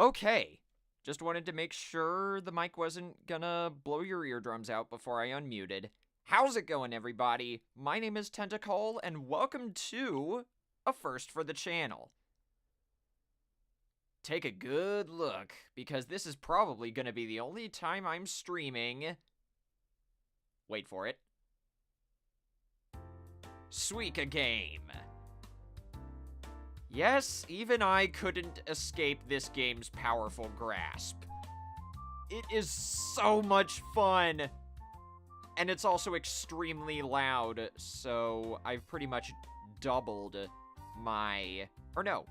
Okay. Just wanted to make sure the mic wasn't gonna blow your eardrums out before I unmuted. How's it going, everybody? My name is Tentacle, and welcome to a first for the channel. Take a good look, because this is probably gonna be the only time I'm streaming. Wait for it. Suika Game. Yes, even I couldn't escape this game's powerful grasp. It is so much fun! And it's also extremely loud, so I've pretty much doubled my... Or no,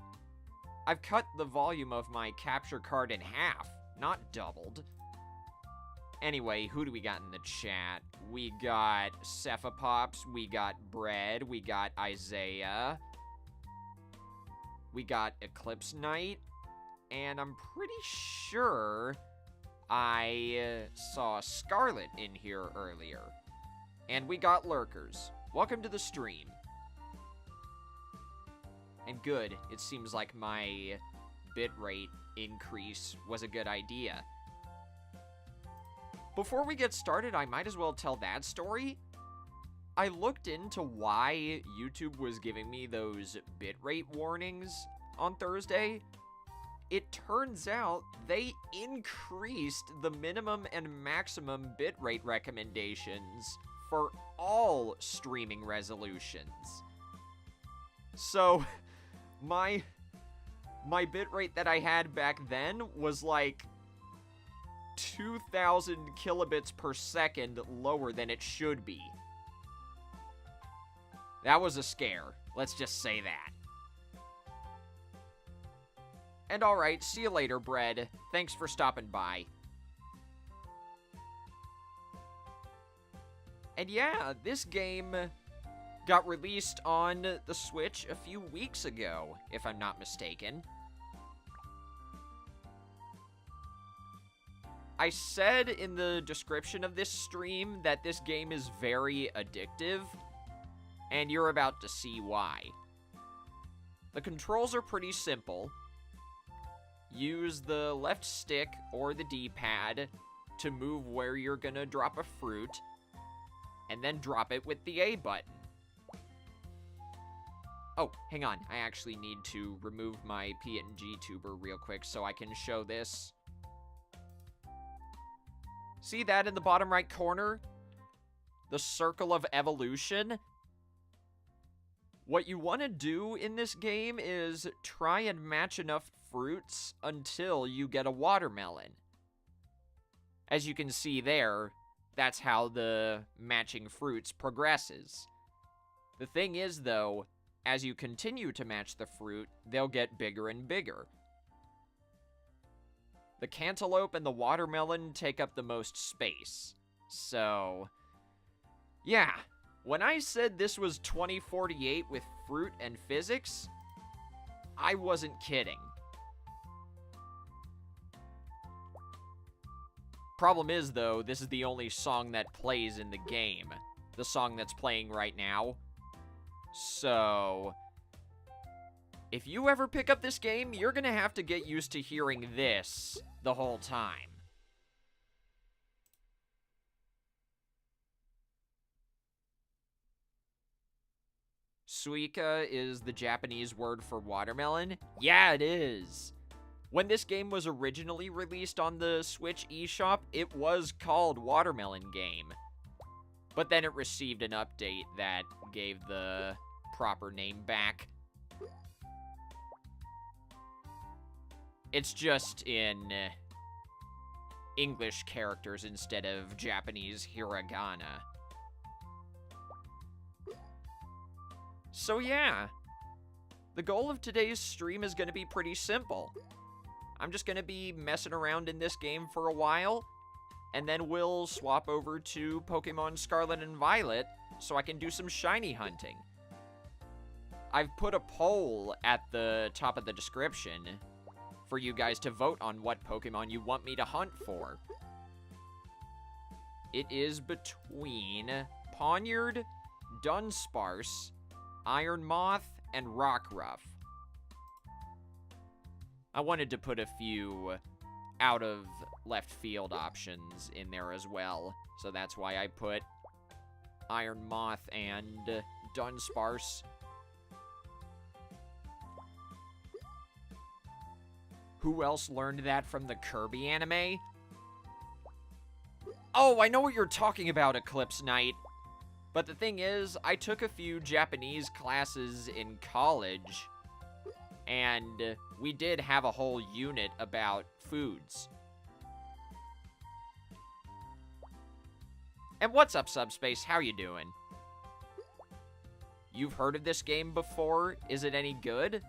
I've cut the volume of my capture card in half, not doubled. Anyway, who do we got in the chat? We got Cephapops, we got Bread, we got Isaiah... We got Eclipse Knight, and I'm pretty sure I saw Scarlet in here earlier. And we got Lurkers. Welcome to the stream. And good, it seems like my bitrate increase was a good idea. Before we get started, I might as well tell that story. I looked into why YouTube was giving me those bitrate warnings on Thursday. It turns out they increased the minimum and maximum bitrate recommendations for all streaming resolutions. So, my bitrate that I had back then was like 2,000 kilobits per second lower than it should be. That was a scare. Let's just say that. And alright, see you later, Bread. Thanks for stopping by. And yeah, this game got released on the Switch a few weeks ago, if I'm not mistaken. I said in the description of this stream that this game is very addictive. And you're about to see why. The controls are pretty simple. Use the left stick or the D-pad to move where you're gonna drop a fruit, and then drop it with the A button. Oh, hang on. I actually need to remove my PNG tuber real quick so I can show this. See that in the bottom right corner? The circle of evolution? What you want to do in this game is try and match enough fruits until you get a watermelon. As you can see there, that's how the matching fruits progresses. The thing is, though, as you continue to match the fruit, they'll get bigger and bigger. The cantaloupe and the watermelon take up the most space. So, yeah. When I said this was 2048 with fruit and physics, I wasn't kidding. Problem is, though, this is the only song that plays in the game. The song that's playing right now. So, if you ever pick up this game, you're gonna have to get used to hearing this the whole time. Suika is the Japanese word for watermelon? Yeah, it is. When this game was originally released on the Switch eShop, it was called Watermelon Game. But then it received an update that gave the proper name back. It's just in English characters instead of Japanese hiragana. So yeah, the goal of today's stream is going to be pretty simple. I'm just going to be messing around in this game for a while, and then we'll swap over to Pokemon Scarlet and Violet so I can do some shiny hunting. I've put a poll at the top of the description for you guys to vote on what Pokemon you want me to hunt for. It is between Pawniard, Dunsparce, Iron Moth, and Rockruff. I wanted to put a few out of left field options in there as well. So that's why I put Iron Moth and Dunsparce. Who else learned that from the Kirby anime? Oh, I know what you're talking about, Eclipse Knight. But the thing is, I took a few Japanese classes in college, and we did have a whole unit about foods. And what's up, Subspace? How you doing? You've heard of this game before? Is it any good?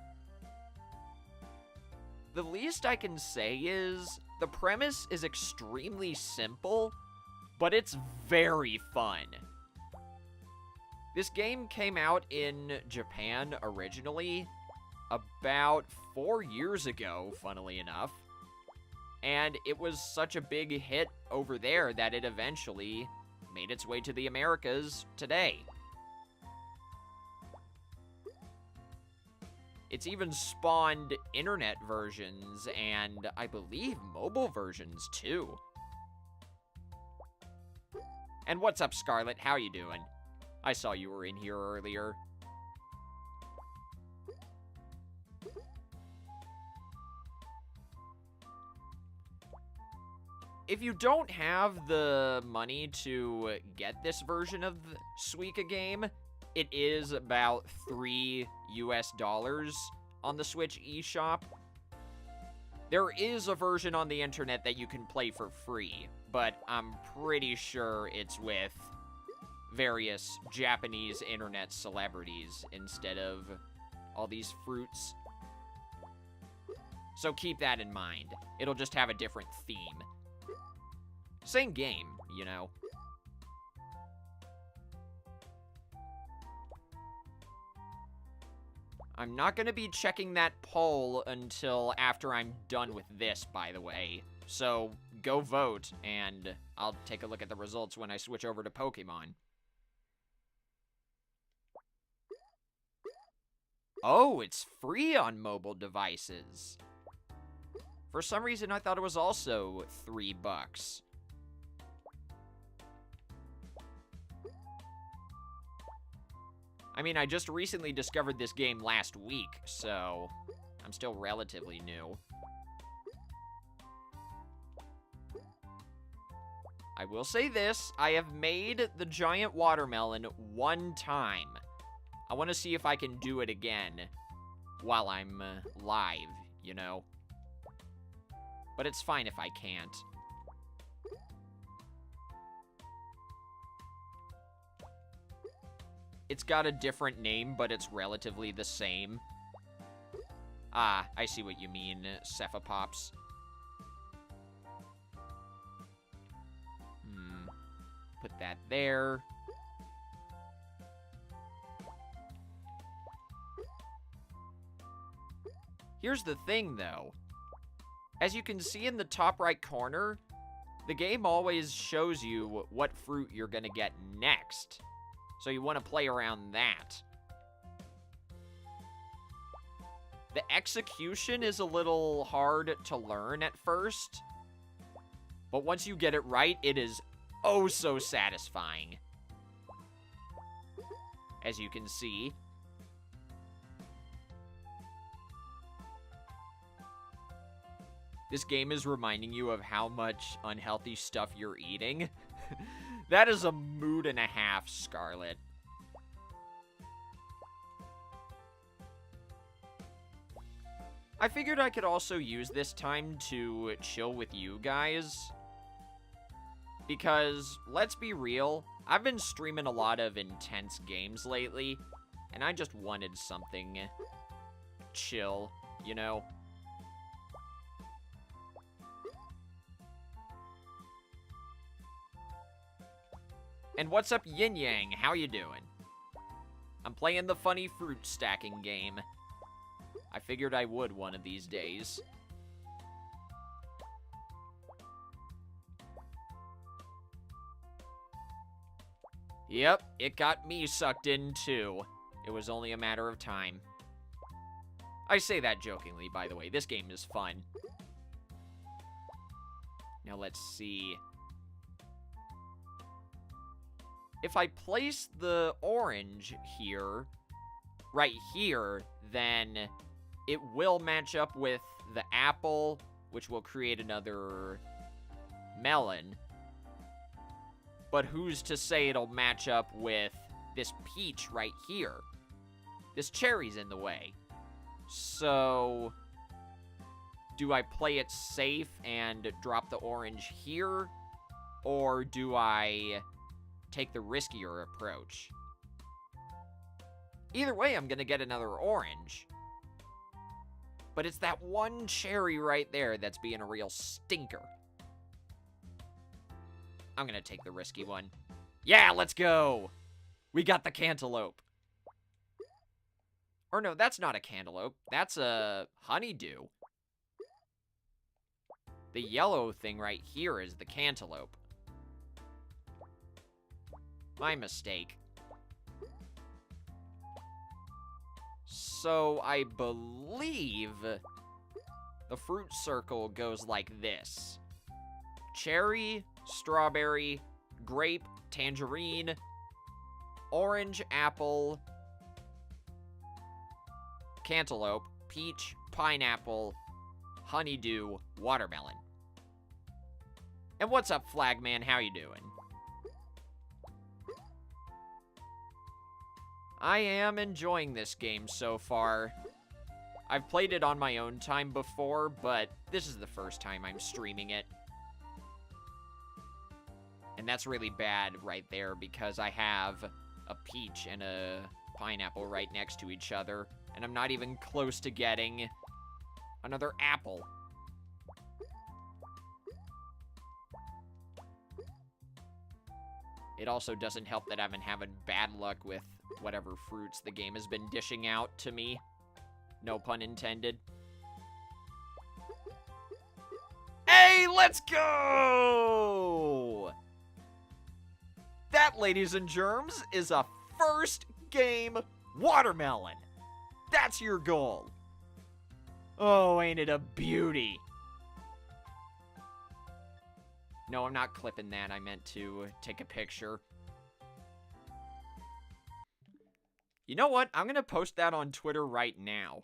The least I can say is, the premise is extremely simple, but it's very fun. This game came out in Japan originally about 4 years ago, funnily enough. And it was such a big hit over there that it eventually made its way to the Americas today. It's even spawned internet versions and I believe mobile versions too. And what's up, Scarlet? How you doing? I saw you were in here earlier. If you don't have the money to get this version of Suika Game, it is about $3 US on the Switch eShop. There is a version on the internet that you can play for free, but I'm pretty sure it's with various Japanese internet celebrities instead of all these fruits. So keep that in mind. It'll just have a different theme. Same game, you know. I'm not going to be checking that poll until after I'm done with this, by the way. So go vote, and I'll take a look at the results when I switch over to Pokemon. Oh, it's free on mobile devices. For some reason, I thought it was also $3. I mean, I just recently discovered this game last week, so I'm still relatively new. I will say this, I have made the giant watermelon one time. I want to see if I can do it again while I'm live, you know? But it's fine if I can't. It's got a different name, but it's relatively the same. Ah, I see what you mean, Cephapops. Put that there. Here's the thing, though. As you can see in the top right corner, the game always shows you what fruit you're gonna get next. So you want to play around that. The execution is a little hard to learn at first, but once you get it right, it is oh so satisfying. As you can see. This game is reminding you of how much unhealthy stuff you're eating. That is a mood and a half, Scarlet. I figured I could also use this time to chill with you guys. Because, let's be real, I've been streaming a lot of intense games lately, and I just wanted something chill, you know? And what's up, Yin Yang? How you doing? I'm playing the funny fruit stacking game. I figured I would one of these days. Yep, it got me sucked in too. It was only a matter of time. I say that jokingly, by the way. This game is fun. Now let's see. If I place the orange here, right here, then it will match up with the apple, which will create another melon. But who's to say it'll match up with this peach right here? This cherry's in the way. So, do I play it safe and drop the orange here? Or do I take the riskier approach? Either way, I'm gonna get another orange. But it's that one cherry right there that's being a real stinker. I'm gonna take the risky one. Yeah, let's go! We got the cantaloupe. Or no, that's not a cantaloupe. That's a honeydew. The yellow thing right here is the cantaloupe. My mistake. So, I believe the fruit circle goes like this. Cherry, strawberry, grape, tangerine, orange, apple, cantaloupe, peach, pineapple, honeydew, watermelon. And what's up, Flagman? How you doing? I am enjoying this game so far. I've played it on my own time before, but this is the first time I'm streaming it. And that's really bad right there because I have a peach and a pineapple right next to each other, and I'm not even close to getting another apple. It also doesn't help that I've been having bad luck with whatever fruits the game has been dishing out to me. No pun intended. Hey, let's go! That, ladies and germs, is a first game watermelon. That's your goal. Oh, ain't it a beauty? No, I'm not clipping that. I meant to take a picture. You know what? I'm going to post that on Twitter right now.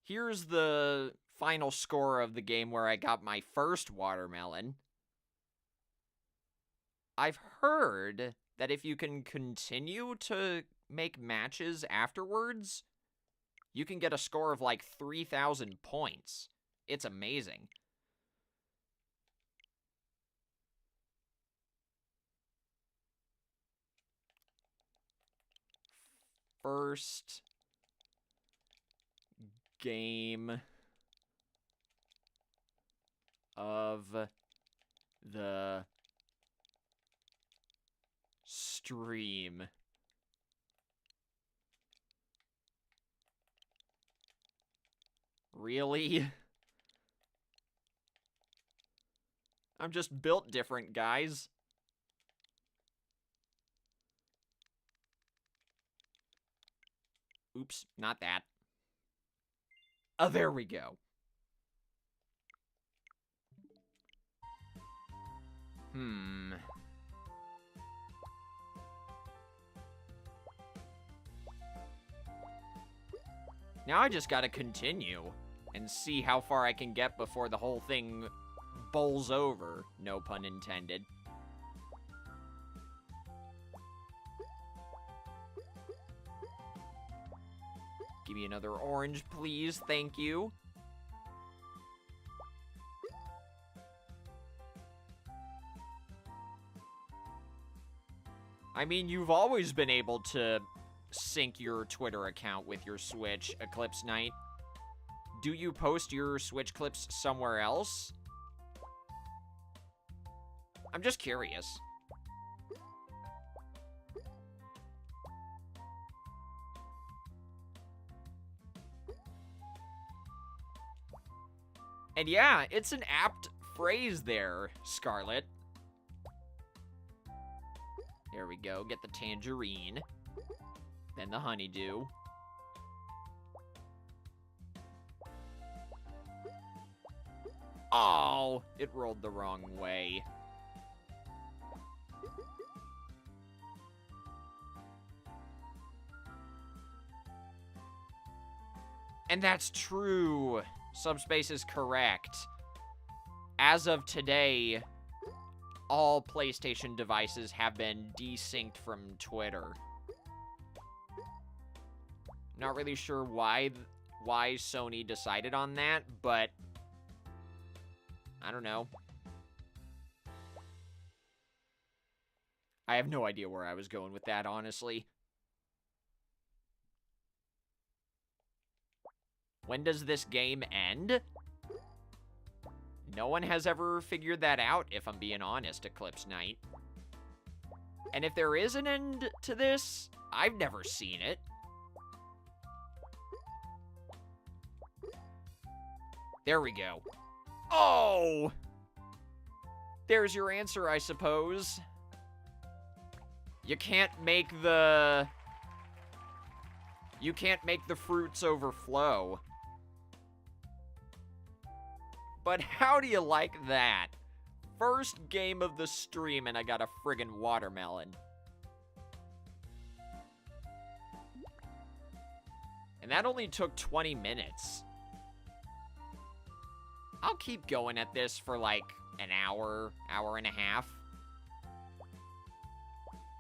Here's the final score of the game where I got my first watermelon. I've heard that if you can continue to make matches afterwards, you can get a score of like 3,000 points. It's amazing. First game of the stream. Really? I'm just built different, guys. Oops, not that. Oh, there we go. Now I just gotta continue and see how far I can get before the whole thing bowls over. No pun intended. Give me another orange, please. Thank you. I mean, you've always been able to sync your Twitter account with your Switch, Eclipse Knight. Do you post your Switch clips somewhere else? I'm just curious. And yeah, it's an apt phrase there, Scarlet. There we go. Get the tangerine. Then the honeydew. Oh, it rolled the wrong way. And that's true. Subspace is correct. As of today, all PlayStation devices have been desynced from Twitter. Not really sure why Sony decided on that, but I don't know. I have no idea where I was going with that, honestly. When does this game end? No one has ever figured that out, if I'm being honest, Eclipse Knight. And if there is an end to this, I've never seen it. There we go. Oh! There's your answer, I suppose. You can't make the fruits overflow. But how do you like that? First game of the stream and I got a friggin' watermelon. And that only took 20 minutes. I'll keep going at this for like an hour, hour and a half.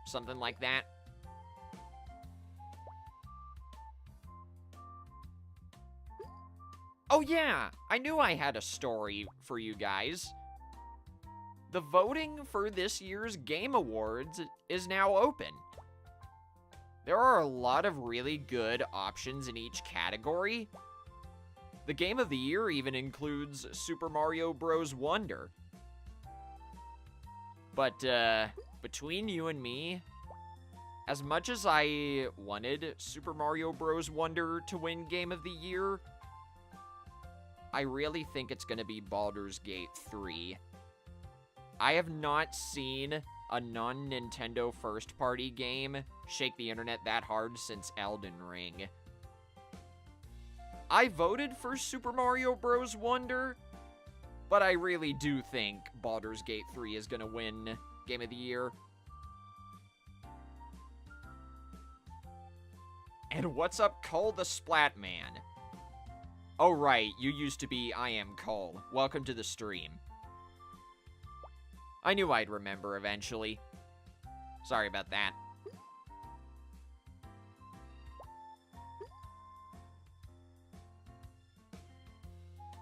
Something like that. Oh yeah, I knew I had a story for you guys. The voting for this year's Game Awards is now open. There are a lot of really good options in each category. The Game of the Year even includes Super Mario Bros. Wonder. But, between you and me, as much as I wanted Super Mario Bros. Wonder to win Game of the Year, I really think it's going to be Baldur's Gate 3. I have not seen a non-Nintendo first-party game shake the internet that hard since Elden Ring. I voted for Super Mario Bros. Wonder, but I really do think Baldur's Gate 3 is going to win Game of the Year. And what's up, Cole the Splat Man? Oh right, you used to be I Am Cole. Welcome to the stream. I knew I'd remember eventually. Sorry about that.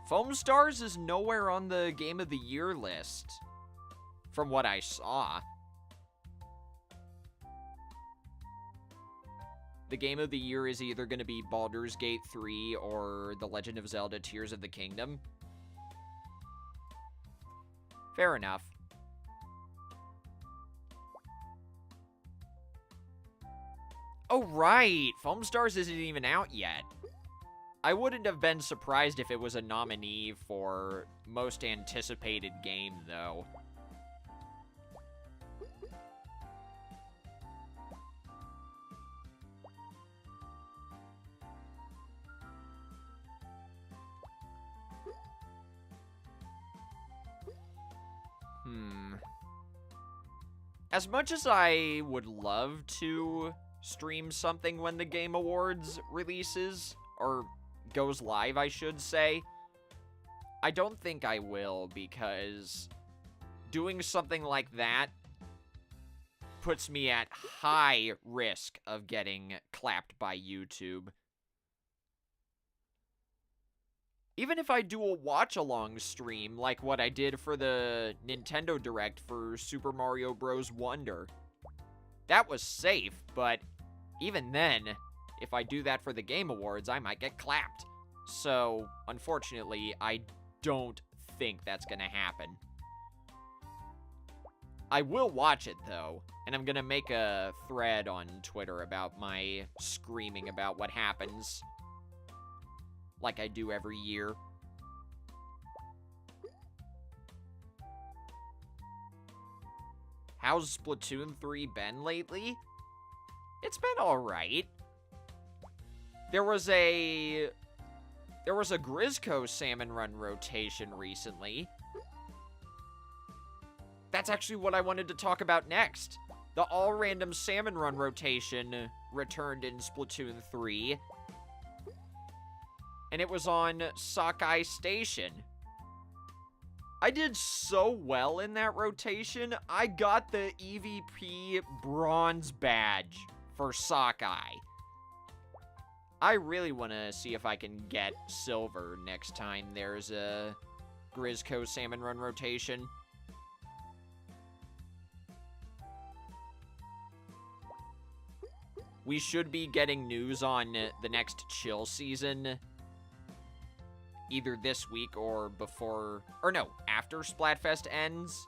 Foam Stars is nowhere on the Game of the Year list, from what I saw. The Game of the Year is either going to be Baldur's Gate 3 or The Legend of Zelda Tears of the Kingdom. Fair enough. Oh, right! Foam Stars isn't even out yet. I wouldn't have been surprised if it was a nominee for Most Anticipated Game, though. As much as I would love to stream something when the Game Awards releases, or goes live, I should say, I don't think I will, because doing something like that puts me at high risk of getting clapped by YouTube. Even if I do a watch-along stream, like what I did for the Nintendo Direct for Super Mario Bros. Wonder, that was safe, but even then, if I do that for the Game Awards, I might get clapped. So, unfortunately, I don't think that's gonna happen. I will watch it, though, and I'm gonna make a thread on Twitter about my screaming about what happens, like I do every year. How's Splatoon 3 been lately? It's been alright. There was a Grizzco Salmon Run rotation recently. That's actually what I wanted to talk about next. The all-random Salmon Run rotation returned in Splatoon 3. And it was on Sockeye Station. I did so well in that rotation, I got the EVP Bronze badge for Sockeye. I really want to see if I can get Silver next time there's a Grizzco Salmon Run rotation. We should be getting news on the next chill season either this week or after Splatfest ends.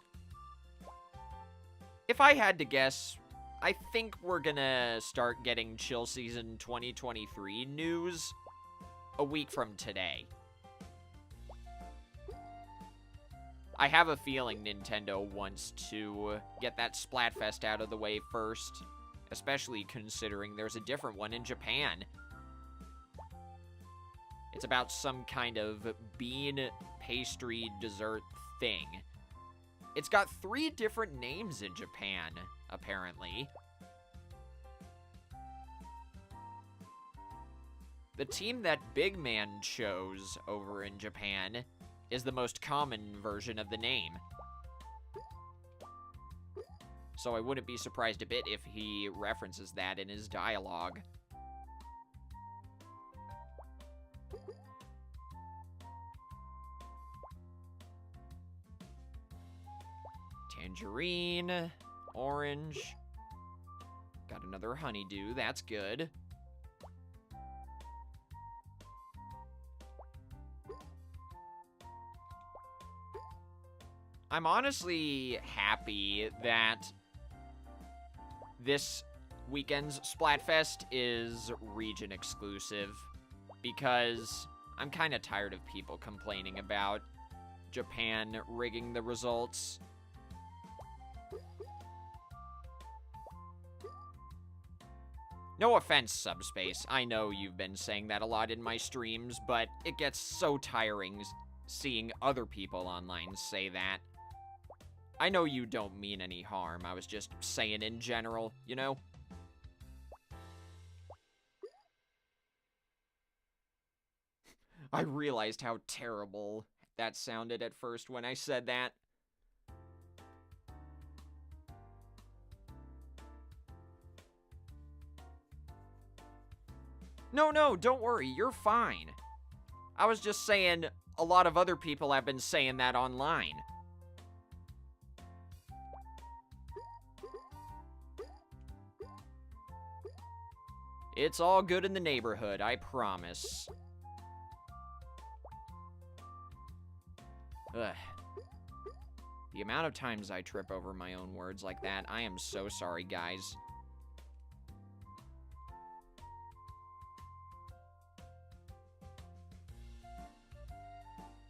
If I had to guess, I think we're gonna start getting chill season 2023 news a week from today. I have a feeling Nintendo wants to get that Splatfest out of the way first, especially considering there's a different one in Japan. It's about some kind of bean pastry dessert thing. It's got 3 different names in Japan, apparently. The team that Big Man chose over in Japan is the most common version of the name. So I wouldn't be surprised a bit if he references that in his dialogue. Tangerine, orange. Got another honeydew, that's good. I'm honestly happy that this weekend's Splatfest is region exclusive, because I'm kind of tired of people complaining about Japan rigging the results. No offense, Subspace. I know you've been saying that a lot in my streams, but it gets so tiring seeing other people online say that. I know you don't mean any harm. I was just saying in general, you know? I realized how terrible that sounded at first when I said that. No, don't worry, you're fine. I was just saying a lot of other people have been saying that online. It's all good in the neighborhood, I promise. Ugh. The amount of times I trip over my own words like that, I am so sorry, guys.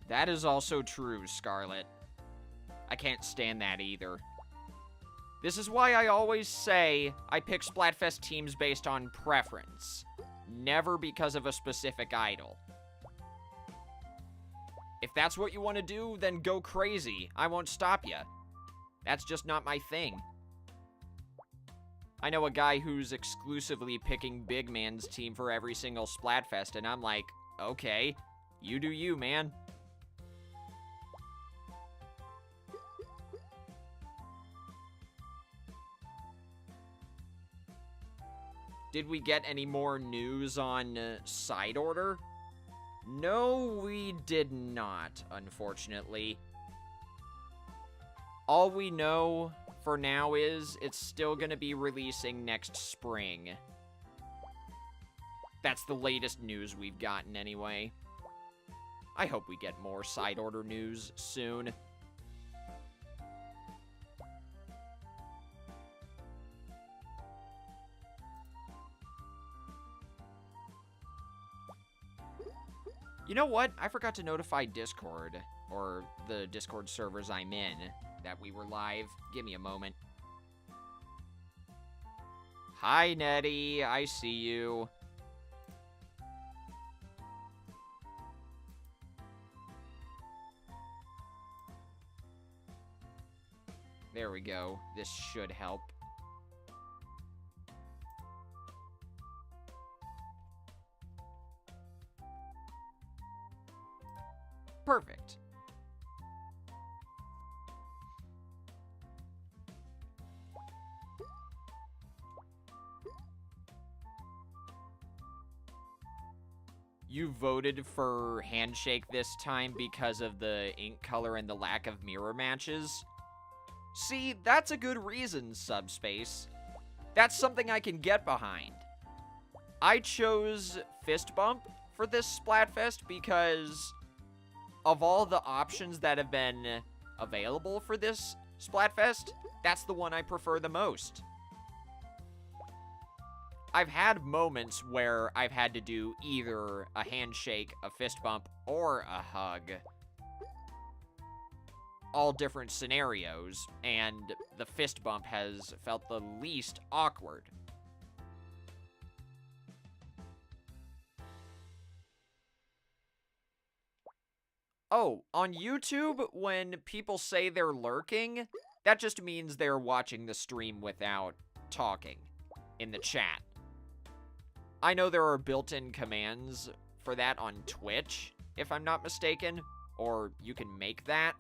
That is also true, Scarlet. I can't stand that either. This is why I always say I pick Splatfest teams based on preference, never because of a specific idol. If that's what you want to do, then go crazy. I won't stop you. That's just not my thing. I know a guy who's exclusively picking Big Man's team for every single Splatfest, and I'm like, okay, you do you, man. Did we get any more news on side order? No, we did not, unfortunately. All we know for now is it's still going to be releasing next spring. That's the latest news we've gotten anyway. I hope we get more side order news soon. You know what? I forgot to notify Discord, or the Discord servers I'm in, that we were live. Give me a moment. Hi, Nettie. I see you. There we go. This should help. Perfect. You voted for Handshake this time because of the ink color and the lack of mirror matches? See, that's a good reason, Subspace. That's something I can get behind. I chose Fist Bump for this Splatfest because of all the options that have been available for this Splatfest, that's the one I prefer the most. I've had moments where I've had to do either a handshake, a fist bump, or a hug. All different scenarios, and the fist bump has felt the least awkward. Oh, on YouTube, when people say they're lurking, that just means they're watching the stream without talking in the chat. I know there are built-in commands for that on Twitch, if I'm not mistaken, or you can make that.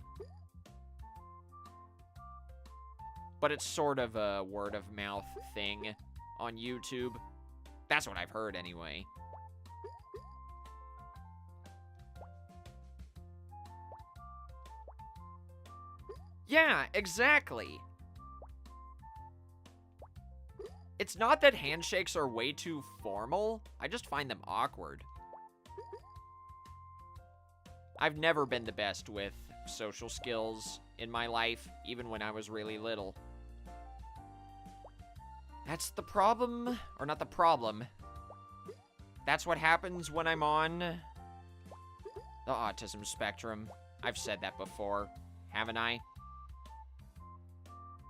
But it's sort of a word-of-mouth thing on YouTube. That's what I've heard, anyway. Yeah, exactly. It's not that handshakes are way too formal, I just find them awkward. I've never been the best with social skills in my life, even when I was really little. That's the problem, or not the problem. That's what happens when I'm on the autism spectrum. I've said that before, haven't I?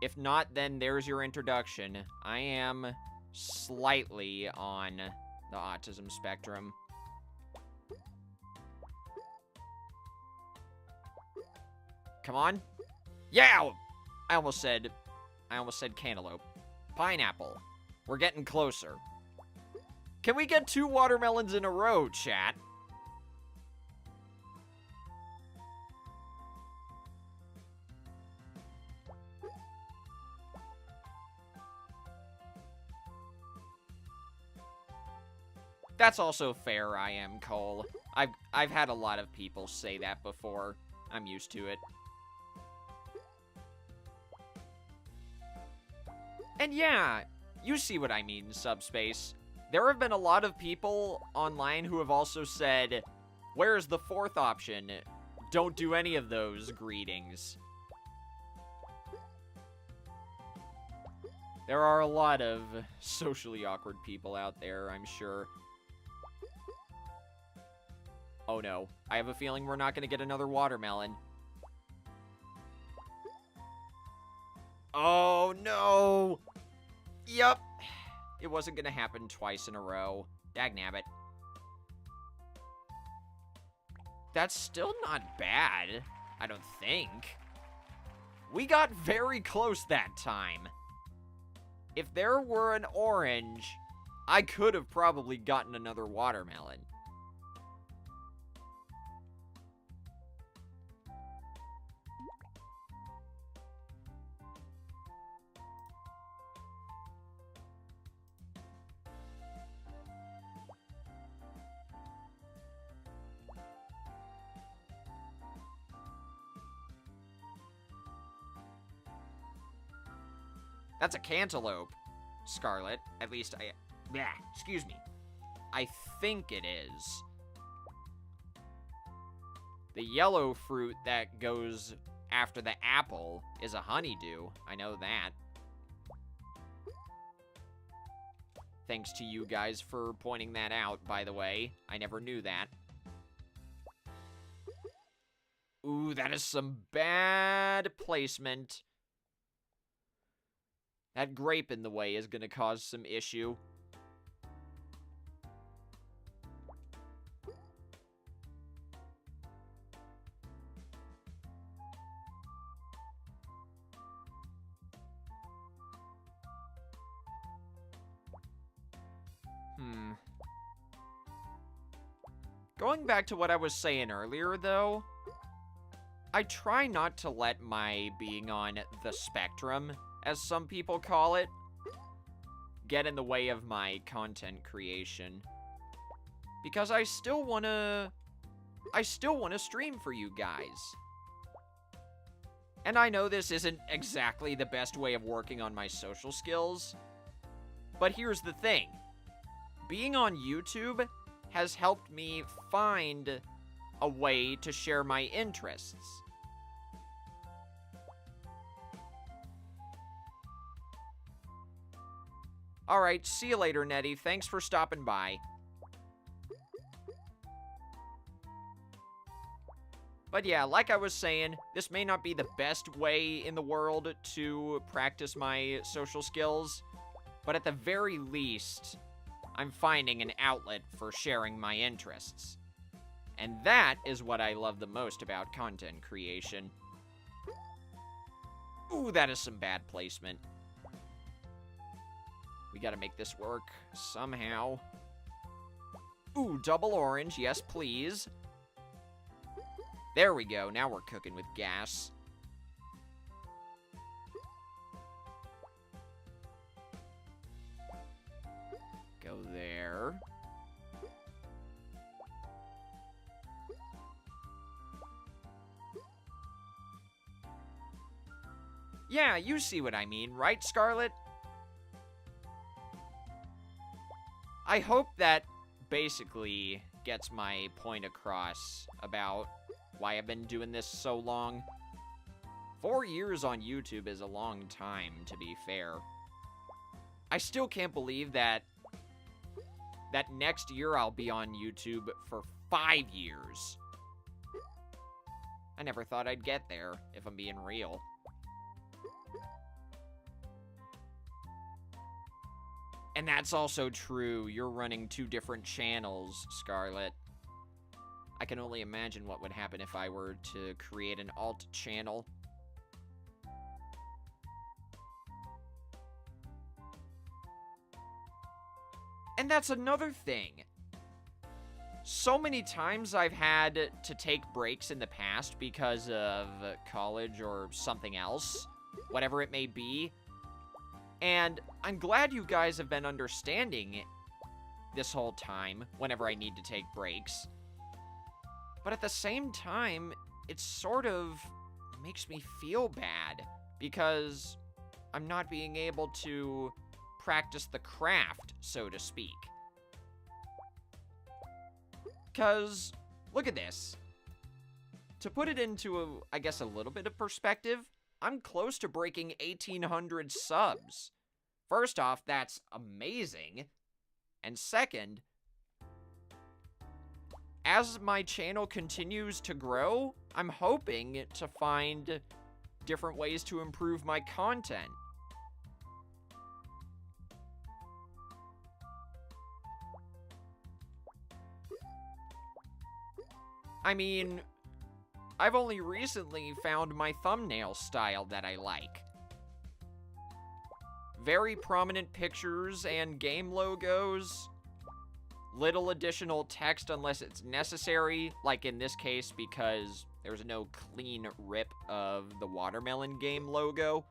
If not, then there's your introduction. I am slightly on the autism spectrum. Come on. Yeah! I almost said cantaloupe. Pineapple. We're getting closer. Can we get 2 watermelons in a row, chat? That's also fair, I am, Cole. I've had a lot of people say that before. I'm used to it. And yeah, you see what I mean, Subspace. There have been a lot of people online who have also said, where's the 4th option? Don't do any of those greetings. There are a lot of socially awkward people out there, I'm sure. Oh no, I have a feeling we're not going to get another watermelon. Oh no! Yup. It wasn't going to happen twice in a row. Dagnabbit. That's still not bad, I don't think. We got very close that time. If there were an orange, I could have probably gotten another watermelon. That's a cantaloupe, Scarlet. At least excuse me. I think it is. The yellow fruit that goes after the apple is a honeydew. I know that. Thanks to you guys for pointing that out, by the way. I never knew that. Ooh, that is some bad placement. That grape in the way is gonna cause some issue. Going back to what I was saying earlier, though, I try not to let my being on the spectrum, as some people call it, get in the way of my content creation. Because I still wanna stream for you guys. And I know this isn't exactly the best way of working on my social skills, but here's the thing. Being on YouTube has helped me find a way to share my interests. Alright, see you later, Nettie. Thanks for stopping by. But yeah, like I was saying, this may not be the best way in the world to practice my social skills, but at the very least, I'm finding an outlet for sharing my interests. And that is what I love the most about content creation. Ooh, that is some bad placement. We gotta make this work somehow. Ooh, double orange, yes please. There we go, now we're cooking with gas. Go there. Yeah, you see what I mean, right, Scarlet? I hope that basically gets my point across about why I've been doing this so long. 4 years on YouTube is a long time, to be fair. I still can't believe that next year I'll be on YouTube for 5 years. I never thought I'd get there, if I'm being real. And that's also true. You're running 2 different channels, Scarlet. I can only imagine what would happen if I were to create an alt channel. And that's another thing. So many times I've had to take breaks in the past because of college or something else, whatever it may be. And I'm glad you guys have been understanding this whole time whenever I need to take breaks. But at the same time, it sort of makes me feel bad because I'm not being able to practice the craft, so to speak. Because, look at this. To put it into, I guess, a little bit of perspective, I'm close to breaking 1,800 subs. First off, that's amazing. And second, as my channel continues to grow, I'm hoping to find different ways to improve my content. I mean, I've only recently found my thumbnail style that I like. Very prominent pictures and game logos. Little additional text unless it's necessary, like in this case because there's no clean rip of the watermelon game logo.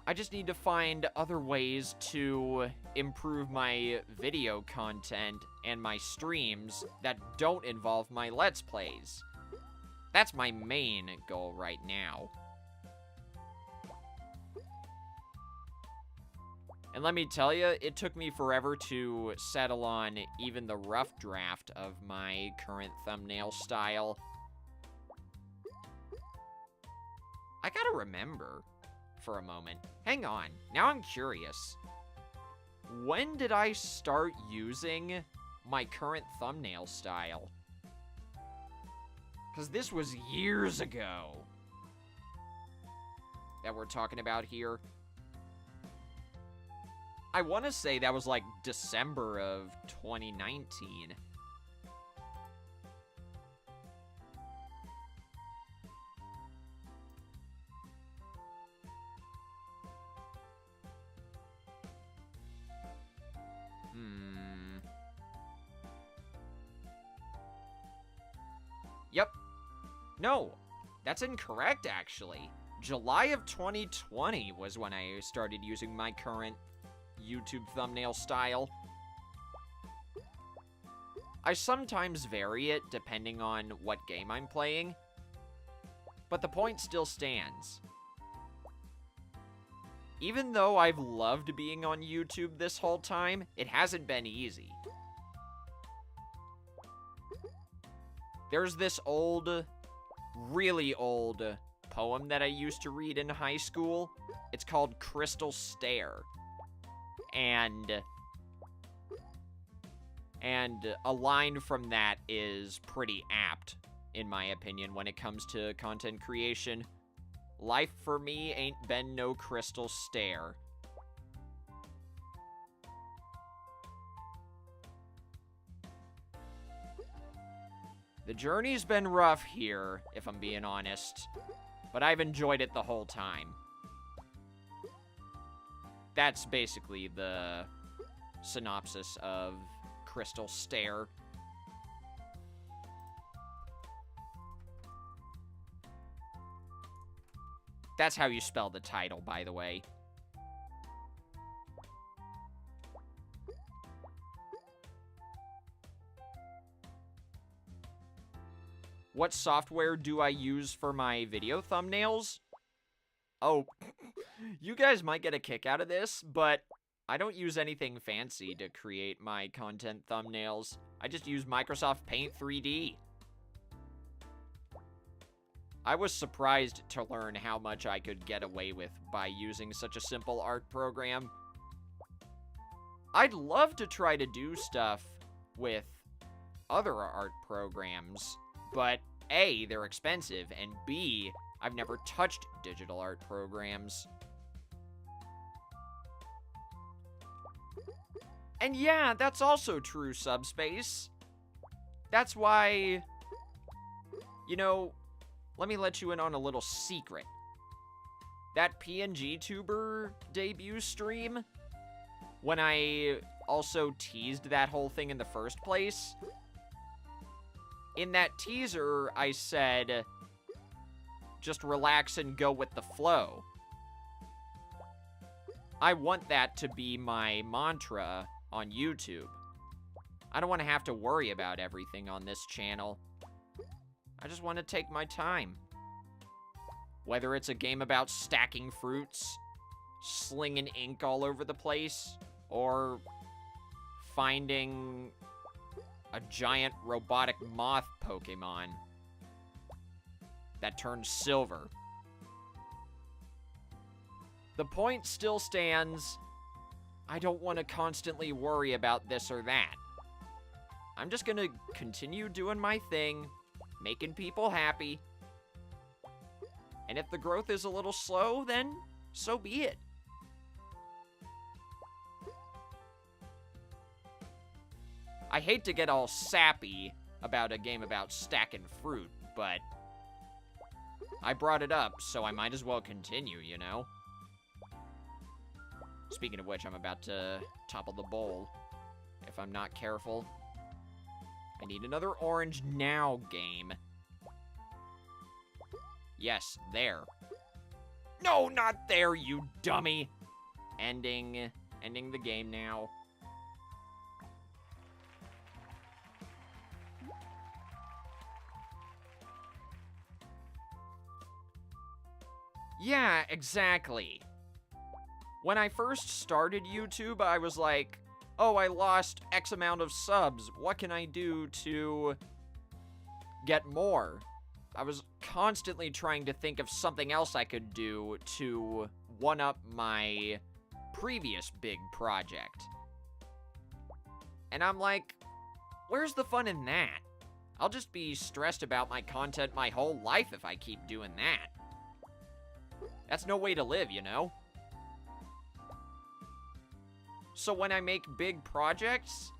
I just need to find other ways to improve my video content and my streams that don't involve my Let's Plays. That's my main goal right now. And let me tell you, it took me forever to settle on even the rough draft of my current thumbnail style. I gotta remember for a moment. Hang on, now I'm curious. When did I start using my current thumbnail style? Because this was years ago. that we're talking about here. I want to say that was like December of 2019. Yep. No, that's incorrect, actually. July of 2020 was when I started using my current YouTube thumbnail style. I sometimes vary it depending on what game I'm playing, but the point still stands. Even though I've loved being on YouTube this whole time, it hasn't been easy. There's this old, really old poem that I used to read in high school. It's called Crystal Stare. And a line from that is pretty apt, in my opinion, when it comes to content creation. Life for me ain't been no crystal stare. The journey's been rough here, if I'm being honest, but I've enjoyed it the whole time. That's basically the synopsis of Crystal Stare. That's how you spell the title, by the way. What software do I use for my video thumbnails? Oh, you guys might get a kick out of this, but I don't use anything fancy to create my content thumbnails. I just use Microsoft Paint 3D. I was surprised to learn how much I could get away with by using such a simple art program. I'd love to try to do stuff with other art programs, but A, they're expensive, and B, I've never touched digital art programs. And yeah, that's also true, Subspace. That's why, you know, let me let you in on a little secret. That PNG Tuber debut stream, when I also teased that whole thing in the first place, in that teaser, I said, just relax and go with the flow. I want that to be my mantra on YouTube. I don't want to have to worry about everything on this channel. I just want to take my time. Whether it's a game about stacking fruits, slinging ink all over the place, or finding a giant robotic moth Pokemon that turns silver. The point still stands. I don't want to constantly worry about this or that. I'm just gonna continue doing my thing, making people happy. And if the growth is a little slow, then so be it. I hate to get all sappy about a game about stacking fruit, but I brought it up, so I might as well continue, you know? Speaking of which, I'm about to topple the bowl. If I'm not careful. I need another orange now, game. Yes, there. No, not there, you dummy! Ending the game now. Yeah, exactly. When I first started YouTube, I was like, oh, I lost X amount of subs. What can I do to get more? I was constantly trying to think of something else I could do to one-up my previous big project. And I'm like, where's the fun in that? I'll just be stressed about my content my whole life if I keep doing that. That's no way to live, you know? So when I make big projects,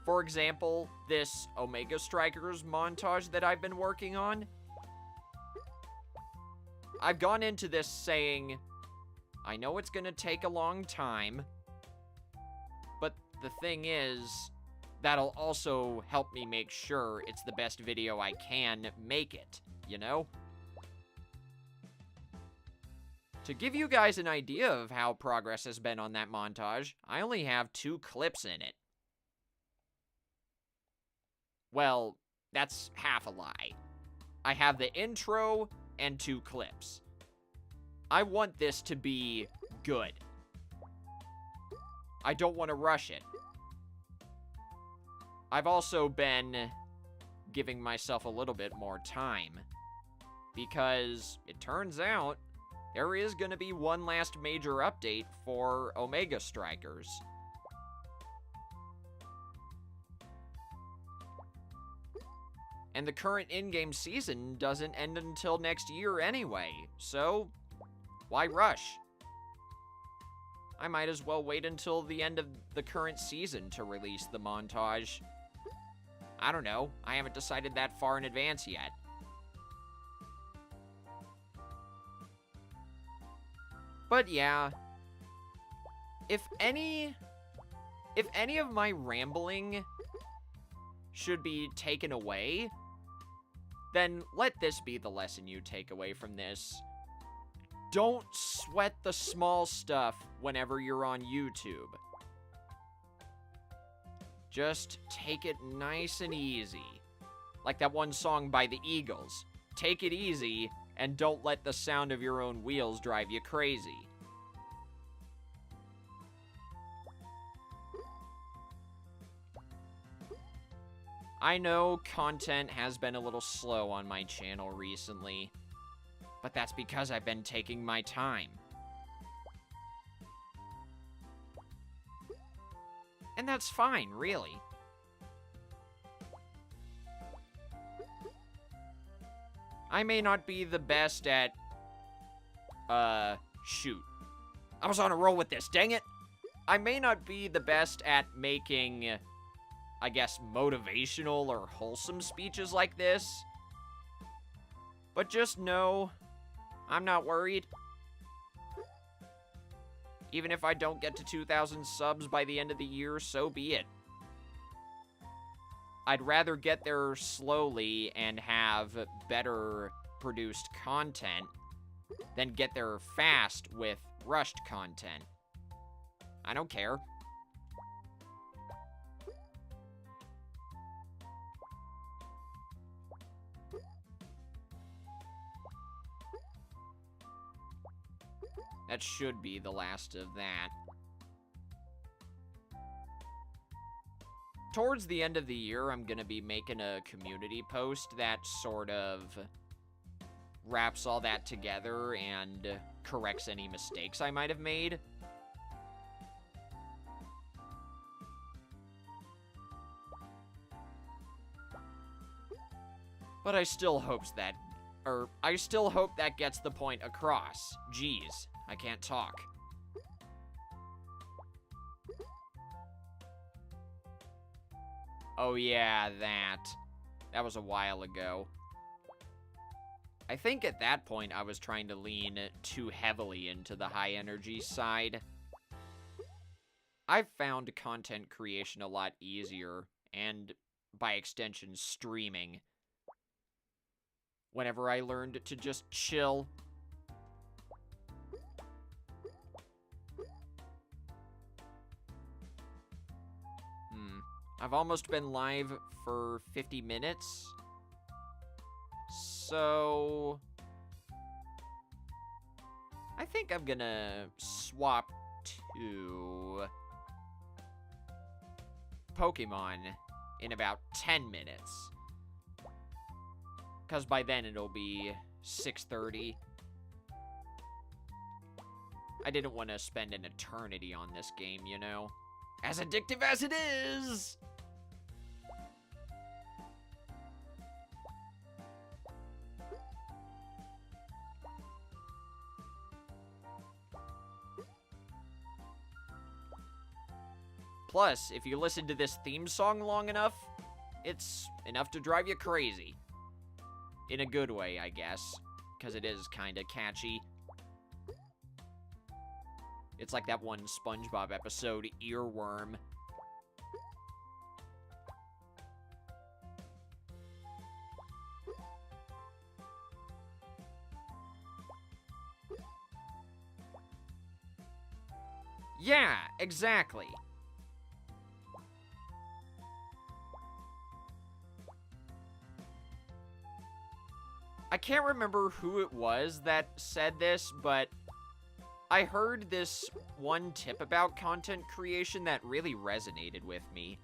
for example, this Omega Strikers montage that I've been working on, I've gone into this saying, I know it's gonna take a long time, but the thing is, that'll also help me make sure it's the best video I can make it, you know? To give you guys an idea of how progress has been on that montage, I only have 2 clips in it. Well, that's half a lie. I have the intro and 2 clips. I want this to be good. I don't want to rush it. I've also been giving myself a little bit more time, because it turns out there is going to be one last major update for Omega Strikers. And the current in-game season doesn't end until next year anyway, so why rush? I might as well wait until the end of the current season to release the montage. I don't know, I haven't decided that far in advance yet. But yeah, if any of my rambling should be taken away, then let this be the lesson you take away from this. Don't sweat the small stuff whenever you're on YouTube. Just take it nice and easy. Like that one song by the Eagles. Take it easy and don't let the sound of your own wheels drive you crazy. I know content has been a little slow on my channel recently, but that's because I've been taking my time. And that's fine, really. I may not be the best at, shoot. I was on a roll with this, dang it! I may not be the best at making, I guess, motivational or wholesome speeches like this. But just know, I'm not worried. Even if I don't get to 2,000 subs by the end of the year, so be it. I'd rather get there slowly and have better produced content than get there fast with rushed content. I don't care. That should be the last of that. Towards the end of the year, I'm gonna be making a community post that sort of wraps all that together and corrects any mistakes I might have made. But I still hope that gets the point across. Jeez, I can't talk. Oh yeah, that was a while ago. I think at that point I was trying to lean too heavily into the high energy side. I've found content creation a lot easier, and by extension streaming, whenever I learned to just chill. I've almost been live for 50 minutes. So I think I'm gonna swap to Pokemon in about 10 minutes. Because by then it'll be 6:30. I didn't want to spend an eternity on this game, you know? As addictive as it is! Plus, if you listen to this theme song long enough, it's enough to drive you crazy. In a good way, I guess, because it is kind of catchy. It's like that one SpongeBob episode, Earworm. Yeah, exactly. I can't remember who it was that said this, but I heard this one tip about content creation that really resonated with me.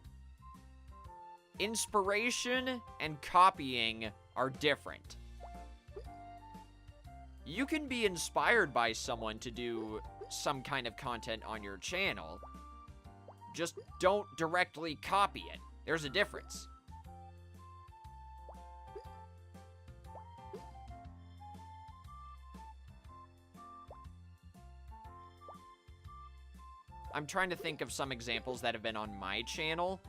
Inspiration and copying are different. You can be inspired by someone to do some kind of content on your channel. Just don't directly copy it. There's a difference. I'm trying to think of some examples that have been on my channel,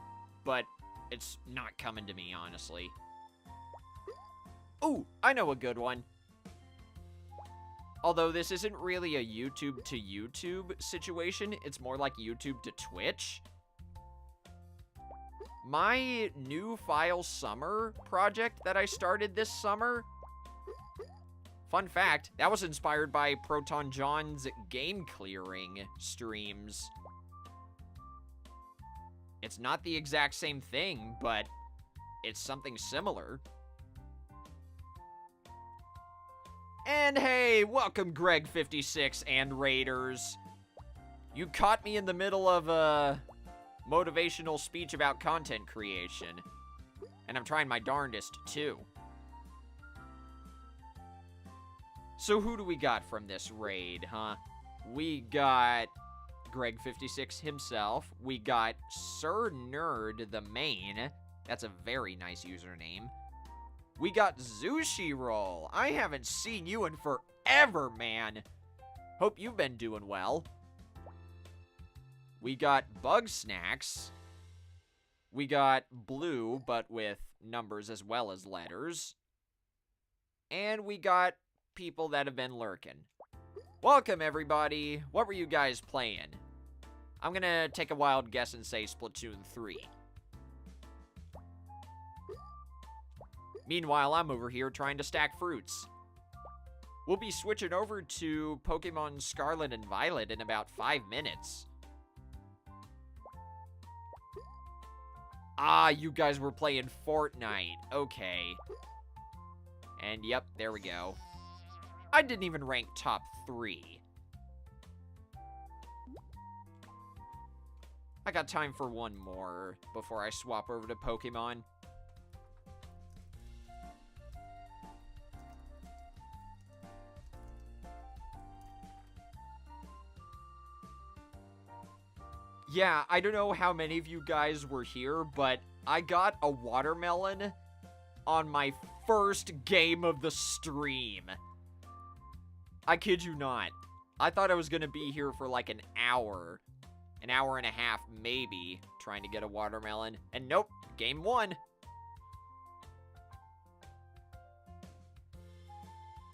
but it's not coming to me, honestly. Ooh, I know a good one. Although this isn't really a YouTube to YouTube situation, it's more like YouTube to Twitch. My new File Summer project that I started this summer, fun fact, that was inspired by Proton John's game clearing streams. It's not the exact same thing, but it's something similar. And hey, welcome Greg56 and Raiders. You caught me in the middle of a motivational speech about content creation. And I'm trying my darndest, too. So who do we got from this raid, huh? We got Greg56 himself. We got Sir Nerd the main. That's a very nice username. We got Sushi Roll. I haven't seen you in forever, man. Hope you've been doing well. We got Bug Snacks. We got Blue, but with numbers as well as letters. And we got people that have been lurking. Welcome, everybody. What were you guys playing? I'm gonna take a wild guess and say Splatoon 3. Meanwhile, I'm over here trying to stack fruits. We'll be switching over to Pokemon Scarlet and Violet in about 5 minutes. Ah, you guys were playing Fortnite. Okay. And yep, there we go. I didn't even rank top 3. I got time for one more before I swap over to Pokemon. Yeah, I don't know how many of you guys were here, but I got a watermelon on my first game of the stream. I kid you not. I thought I was gonna be here for like an hour and a half, maybe, trying to get a watermelon. And nope, game 1.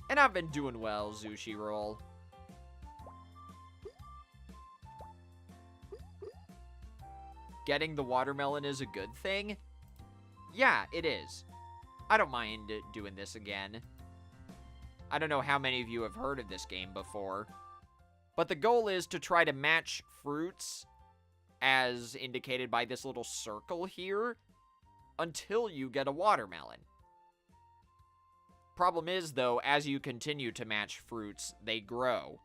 And I've been doing well, Sushi Roll. Getting the watermelon is a good thing? Yeah, it is. I don't mind doing this again. I don't know how many of you have heard of this game before, but the goal is to try to match fruits, as indicated by this little circle here, until you get a watermelon. Problem is, though, as you continue to match fruits, they grow.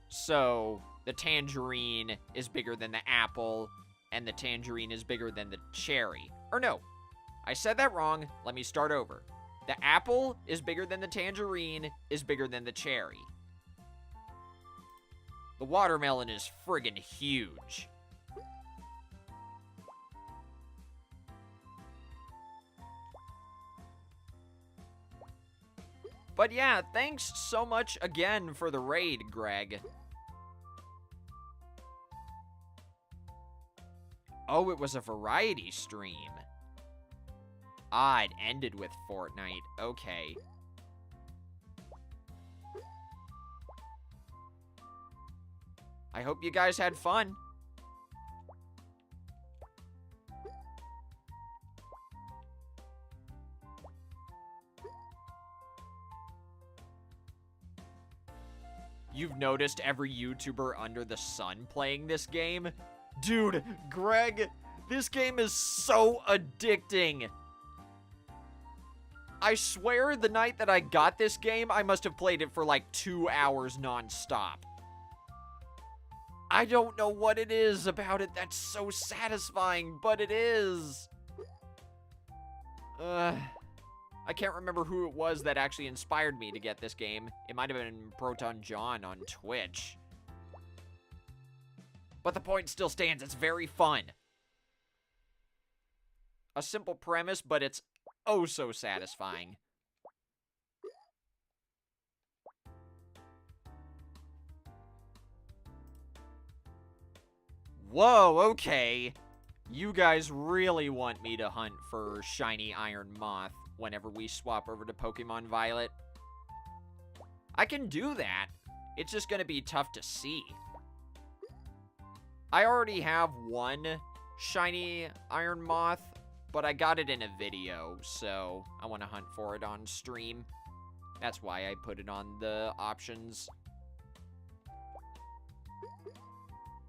So, the tangerine is bigger than the apple, and the tangerine is bigger than the cherry. Or no, I said that wrong. Let me start over. The apple is bigger than the tangerine, is bigger than the cherry. The watermelon is friggin' huge. But yeah, thanks so much again for the raid, Greg. Oh, it was a variety stream. Ah, it ended with Fortnite. Okay. I hope you guys had fun. You've noticed every YouTuber under the sun playing this game? Dude, Greg, this game is so addicting. I swear the night that I got this game, I must have played it for like 2 hours nonstop. I don't know what it is about it that's so satisfying, but it is. I can't remember who it was that actually inspired me to get this game. It might have been Proton John on Twitch. But the point still stands, it's very fun. A simple premise, but it's oh so satisfying. Whoa, okay. You guys really want me to hunt for shiny Iron Moth whenever we swap over to Pokemon Violet. I can do that. It's just gonna be tough to see. I already have one shiny Iron Moth, but I got it in a video, so I want to hunt for it on stream. That's why I put it on the options.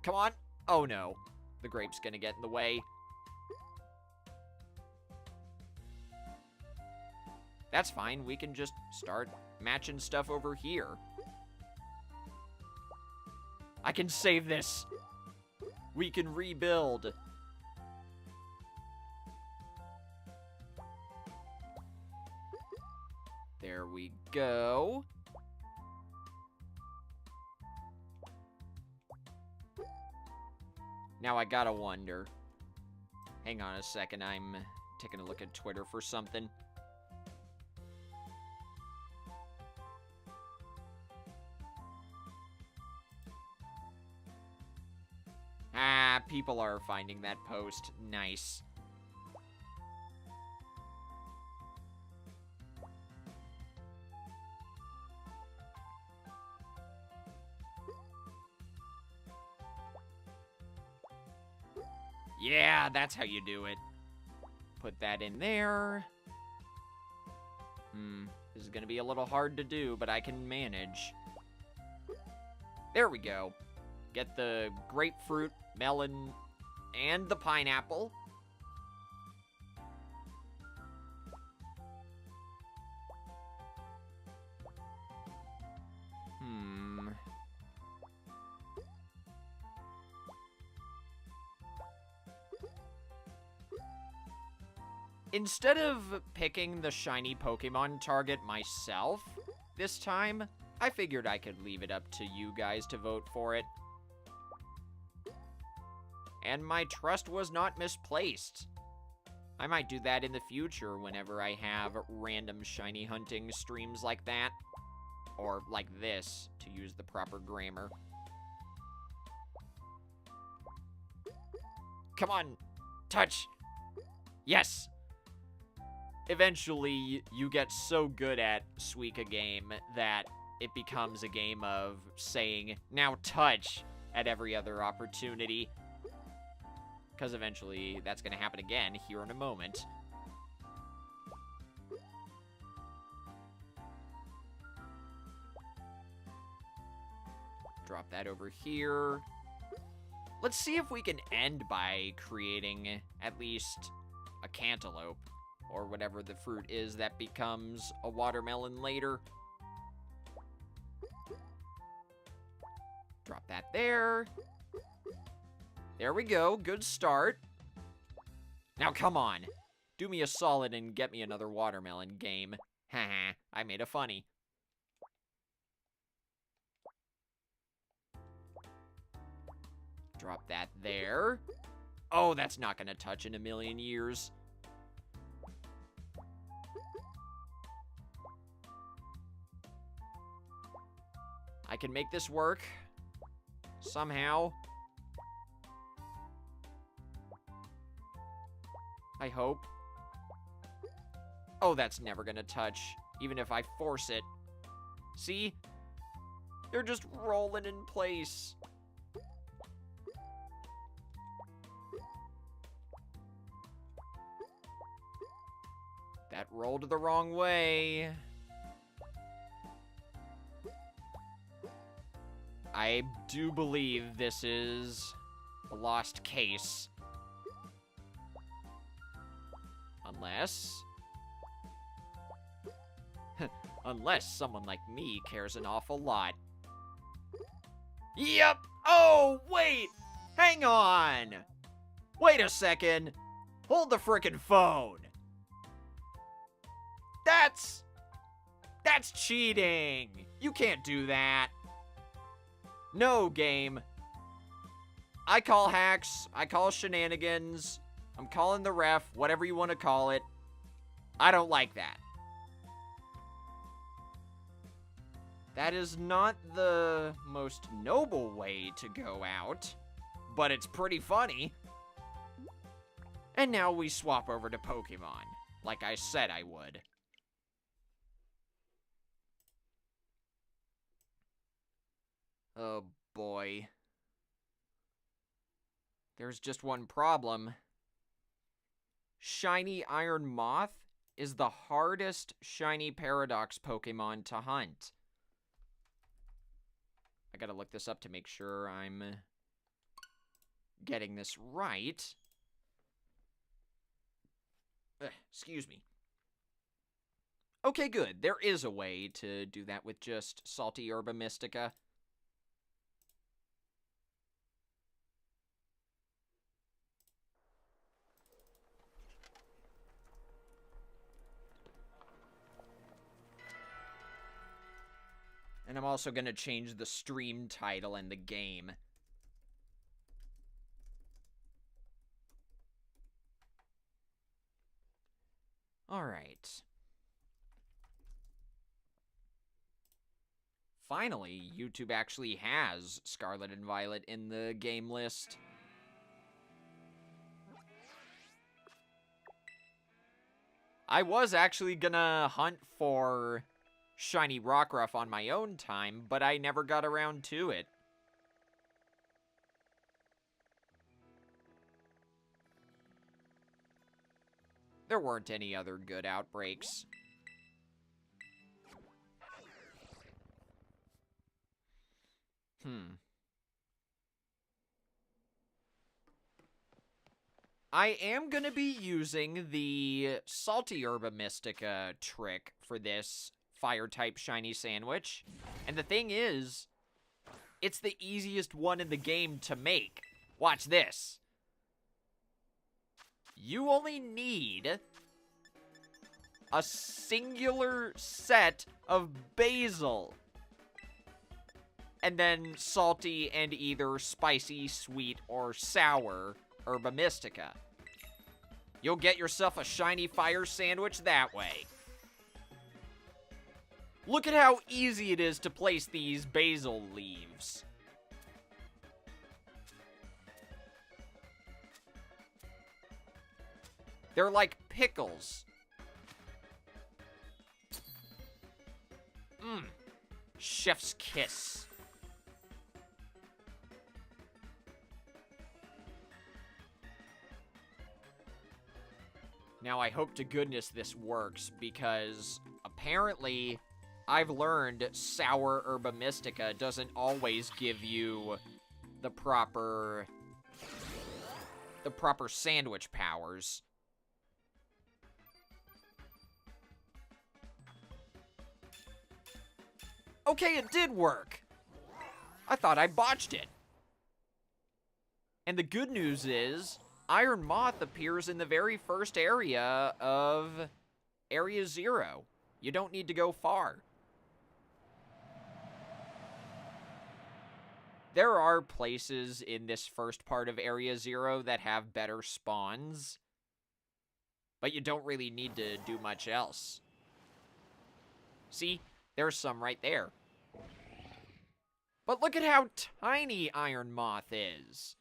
Come on. Oh no. The grape's gonna get in the way. That's fine. We can just start matching stuff over here. I can save this. We can rebuild. There we go. Now I gotta wonder. Hang on a second, I'm taking a look at Twitter for something. Ah, people are finding that post. Nice. Yeah, that's how you do it. Put that in there. This is gonna be a little hard to do, but I can manage. There we go. Get the grapefruit, melon, and the pineapple. Instead of picking the shiny Pokemon target myself this time, I figured I could leave it up to you guys to vote for it. And my trust was not misplaced. I might do that in the future whenever I have random shiny hunting streams like that. Or like this, to use the proper grammar. Come on, touch. Yes. Eventually, you get so good at Suika Game that it becomes a game of saying, now touch, at every other opportunity. Because eventually, that's going to happen again here in a moment. Drop that over here. Let's see if we can end by creating at least a cantaloupe. Or whatever the fruit is that becomes a watermelon later. Drop that there. There we go. Good start. Now, come on. Do me a solid and get me another watermelon game. Haha, I made a funny. Drop that there. Oh, that's not gonna touch in a million years. I can make this work. Somehow. I hope. Oh, that's never gonna touch, even if I force it. See? They're just rolling in place. That rolled the wrong way. I do believe this is a lost case. Unless someone like me cares an awful lot. Yep! Oh, wait! Hang on! Wait a second! Hold the frickin' phone! That's cheating! You can't do that. No, game. I call hacks, I call shenanigans, I'm calling the ref, whatever you want to call it. I don't like that. That is not the most noble way to go out, but it's pretty funny. And now we swap over to Pokemon, like I said I would. Oh boy. There's just one problem. Shiny Iron Moth is the hardest shiny Paradox Pokemon to hunt. I gotta look this up to make sure I'm getting this right. Excuse me. Okay, good. There is a way to do that with just Salty Herba Mystica. And I'm also going to change the stream title and the game. Alright. Finally, YouTube actually has Scarlet and Violet in the game list. I was actually gonna hunt for Shiny Rockruff on my own time, but I never got around to it. There weren't any other good outbreaks. I am gonna be using the Salty Herba Mystica trick for this Fire-type shiny sandwich. And the thing is, it's the easiest one in the game to make. Watch this. You only need a singular set of basil. And then salty and either spicy, sweet, or sour Herba Mystica. You'll get yourself a shiny fire sandwich that way. Look at how easy it is to place these basil leaves. They're like pickles. Chef's kiss. Now, I hope to goodness this works, because apparently I've learned sour Herba Mystica doesn't always give you the proper sandwich powers. Okay, it did work. I thought I botched it. And the good news is, Iron Moth appears in the very first area of Area 0. You don't need to go far. There are places in this first part of Area 0 that have better spawns, but you don't really need to do much else. See? There's some right there. But look at how tiny Iron Moth is.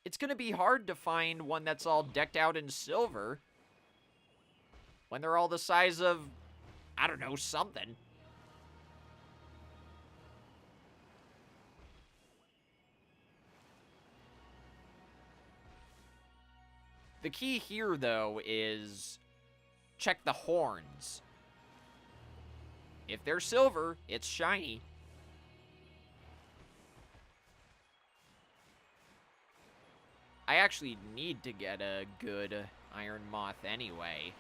It's gonna be hard to find one that's all decked out in silver when they're all the size of, I don't know, something. The key here, though, is check the horns. If they're silver, it's shiny. I actually need to get a good Iron Moth anyway.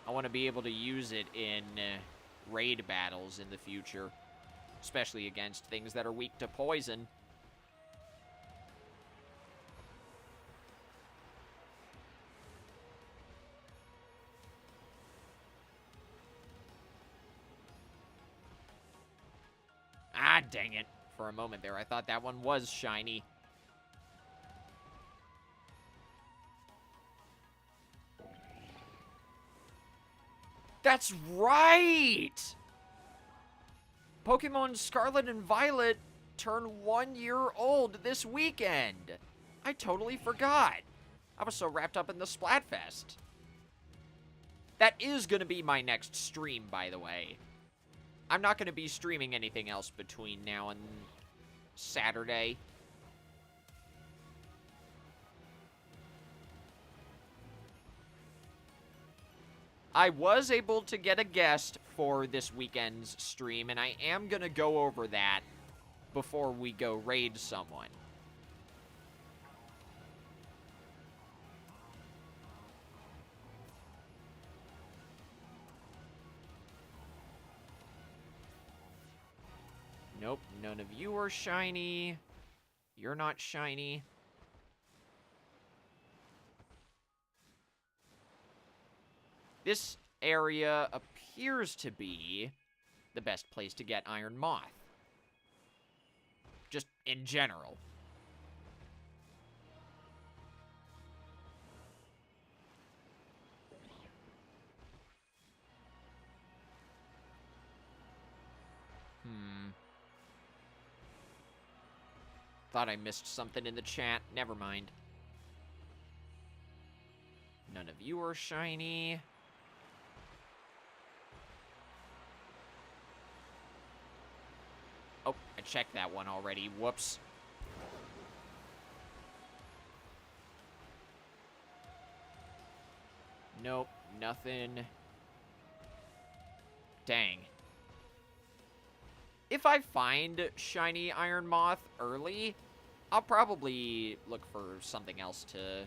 I want to be able to use it in raid battles in the future, especially against things that are weak to poison. Ah, dang it. For a moment there, I thought that one was shiny. That's right! Pokemon Scarlet and Violet turn 1 year old this weekend. I totally forgot. I was so wrapped up in the Splatfest. That is going to be my next stream, by the way. I'm not going to be streaming anything else between now and Saturday. I was able to get a guest for this weekend's stream, and I am going to go over that before we go raid someone. Nope, none of you are shiny. You're not shiny. This area appears to be the best place to get Iron Moth. Just in general. Thought I missed something in the chat. Never mind. None of you are shiny. Oh, I checked that one already. Whoops. Nope, nothing. Dang. If I find shiny Iron Moth early, I'll probably look for something else to...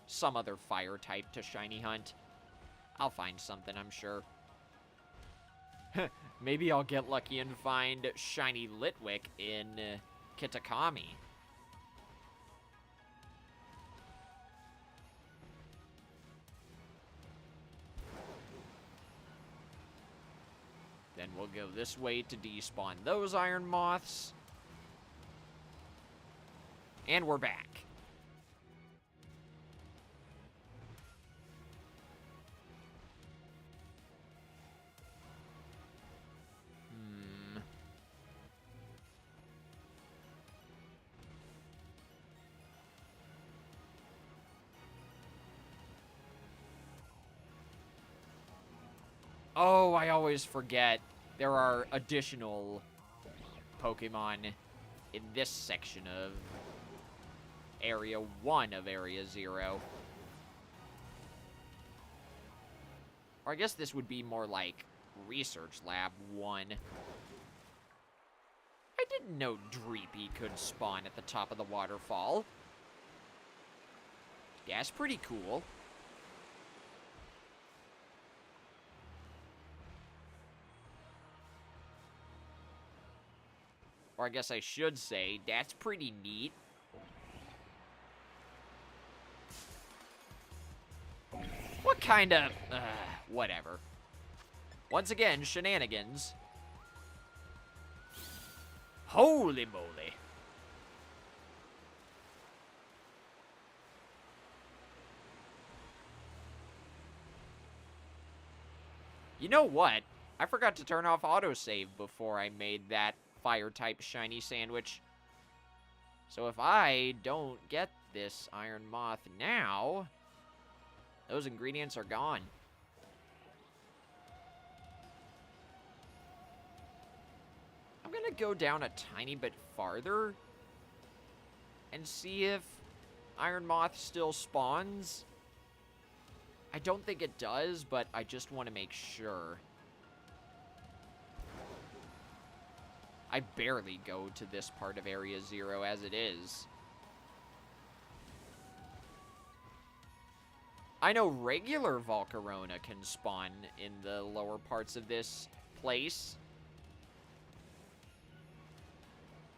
some other fire type to shiny hunt. I'll find something, I'm sure. Maybe I'll get lucky and find shiny Litwick in Kitakami. Then we'll go this way to despawn those Iron Moths. And we're back. Oh, I always forget. There are additional Pokemon in this section of Area 1 of Area 0. Or I guess this would be more like Research Lab 1. I didn't know Dreepy could spawn at the top of the waterfall. Yeah, it's pretty cool. Or I guess I should say, that's pretty neat. What kind of... whatever. Once again, shenanigans. Holy moly. You know what? I forgot to turn off autosave before I made that fire-type shiny sandwich. So if I don't get this Iron Moth now, those ingredients are gone. I'm gonna go down a tiny bit farther and see if Iron Moth still spawns. I don't think it does, but I just want to make sure. I barely go to this part of Area 0 as it is. I know regular Volcarona can spawn in the lower parts of this place.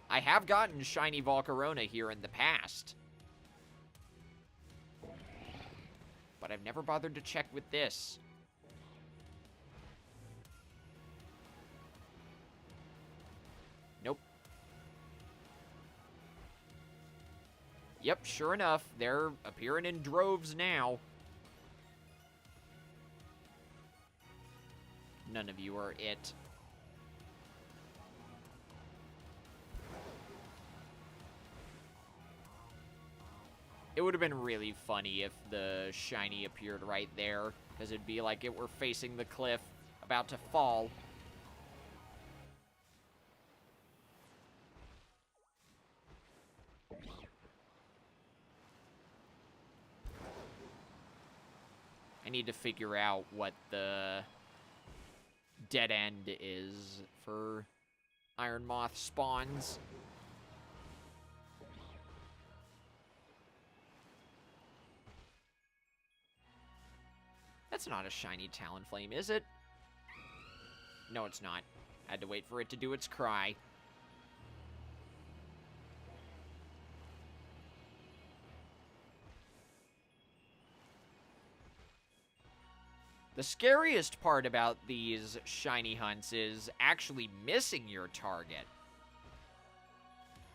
I have gotten shiny Volcarona here in the past. But I've never bothered to check with this. Nope. Yep, sure enough, they're appearing in droves now. None of you are it. It would have been really funny if the shiny appeared right there, because it'd be like it were facing the cliff, about to fall. I need to figure out what the dead end is for Iron Moth spawns. That's not a shiny Talonflame, is it? No, it's not. Had to wait for it to do its cry. The scariest part about these shiny hunts is actually missing your target.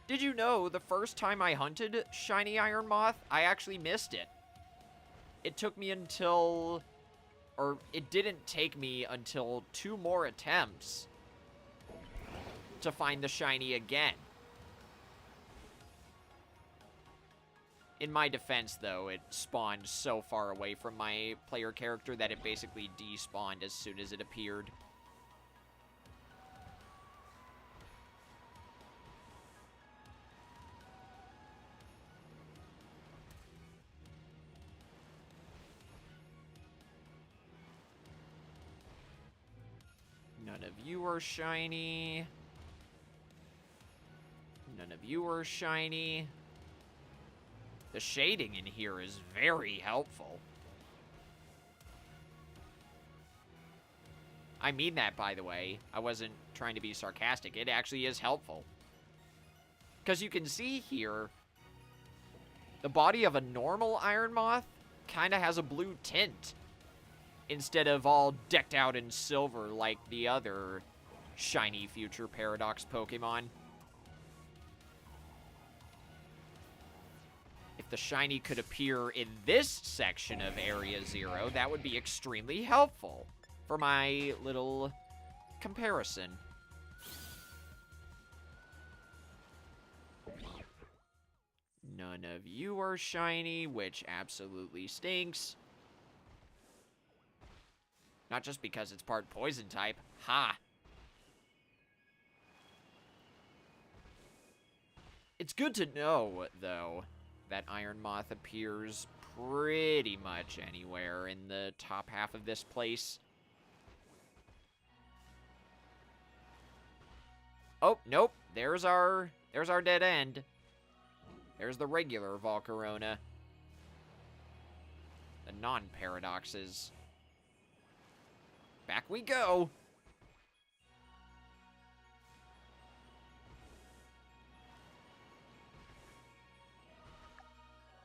Did you know the first time I hunted shiny Iron Moth, I actually missed it? It took me until... or it didn't take me until 2 more attempts to find the shiny again. In my defense, though, it spawned so far away from my player character that it basically despawned as soon as it appeared. None of you are shiny. None of you are shiny. The shading in here is very helpful. I mean that, by the way. I wasn't trying to be sarcastic. It actually is helpful. Because you can see here, the body of a normal Iron Moth kind of has a blue tint, instead of all decked out in silver like the other shiny Future Paradox Pokemon. If the shiny could appear in this section of Area 0, that would be extremely helpful for my little comparison. None of you are shiny, which absolutely stinks. Not just because it's part poison type. Ha! It's good to know, though, that Iron Moth appears pretty much anywhere in the top half of this place. Oh, nope. There's our dead end. There's the regular Volcarona. The non-paradoxes. Back we go.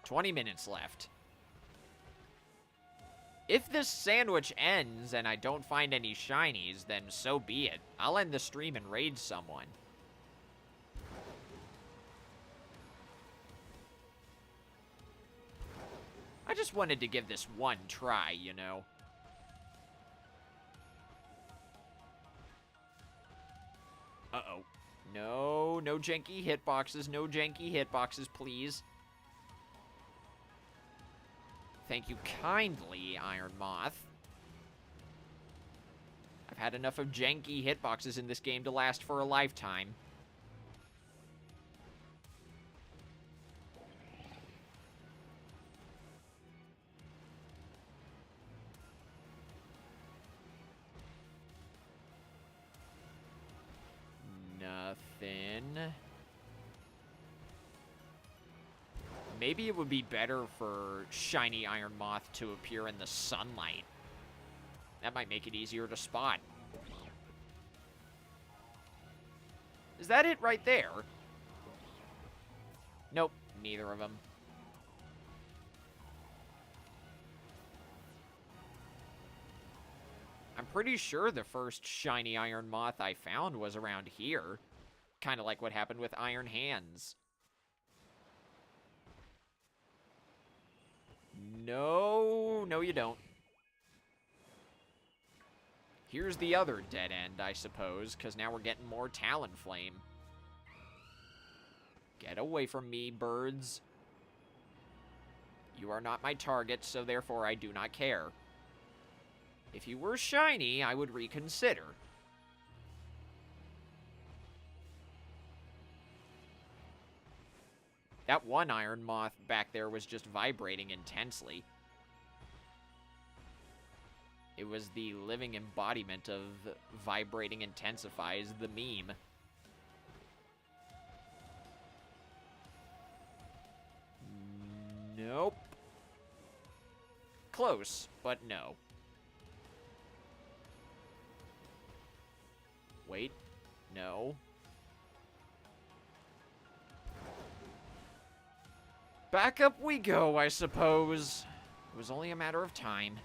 "20 minutes left. If this sandwich ends and I don't find any shinies, then so be it. I'll end the stream and raid someone. I just wanted to give this one try, you know. Uh-oh. No, no. No janky hitboxes. No janky hitboxes, please. Thank you kindly, Iron Moth. I've had enough of janky hitboxes in this game to last for a lifetime. Nothing. Maybe it would be better for shiny Iron Moth to appear in the sunlight. That might make it easier to spot. Is that it right there? Nope, neither of them. I'm pretty sure the first shiny Iron Moth I found was around here. Kind of like what happened with Iron Hands. No, no you don't. Here's the other dead end, I suppose, because now we're getting more Talonflame. Get away from me, birds. You are not my target, so therefore I do not care. If you were shiny, I would reconsider. That one Iron Moth back there was just vibrating intensely. It was the living embodiment of vibrating intensifies the meme. Nope. Close, but no. Wait. No. Back up we go, I suppose. It was only a matter of time.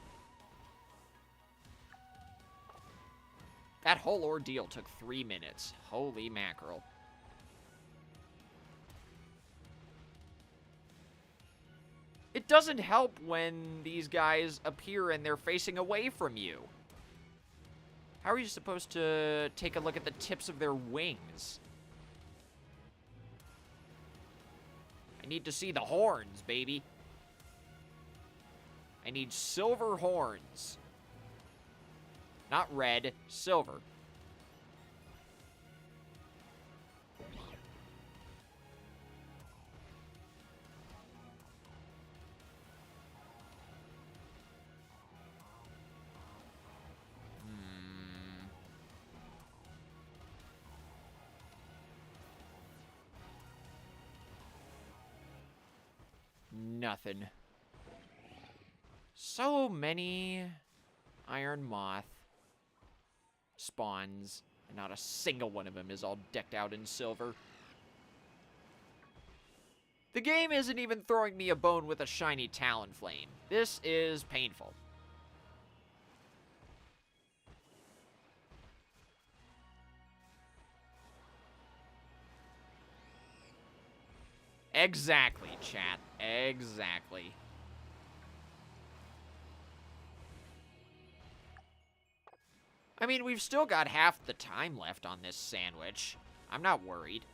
That whole ordeal took 3 minutes. Holy mackerel. It doesn't help when these guys appear and they're facing away from you. How are you supposed to take a look at the tips of their wings? I need to see the horns, baby. I need silver horns. Not red, silver. Nothing. So many Iron Moth spawns, and not a single one of them is all decked out in silver. The game isn't even throwing me a bone with a shiny Talonflame. This is painful. Exactly, chat. Exactly. I mean, we've still got half the time left on this sandwich. I'm not worried.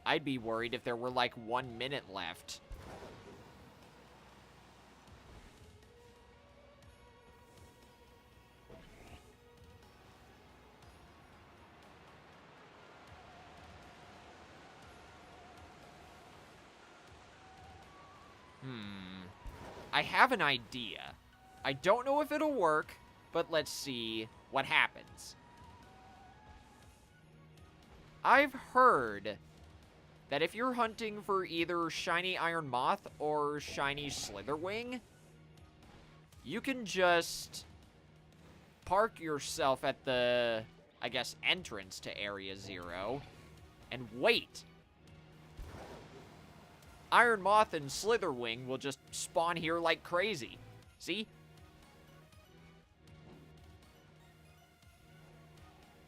I'd be worried if there were like 1 minute left. I have an idea. I don't know if it'll work, but let's see what happens. I've heard that if you're hunting for either shiny Iron Moth or shiny Slitherwing, you can just park yourself at the, I guess, entrance to Area 0 and wait. Iron Moth and Slitherwing will just spawn here like crazy. See?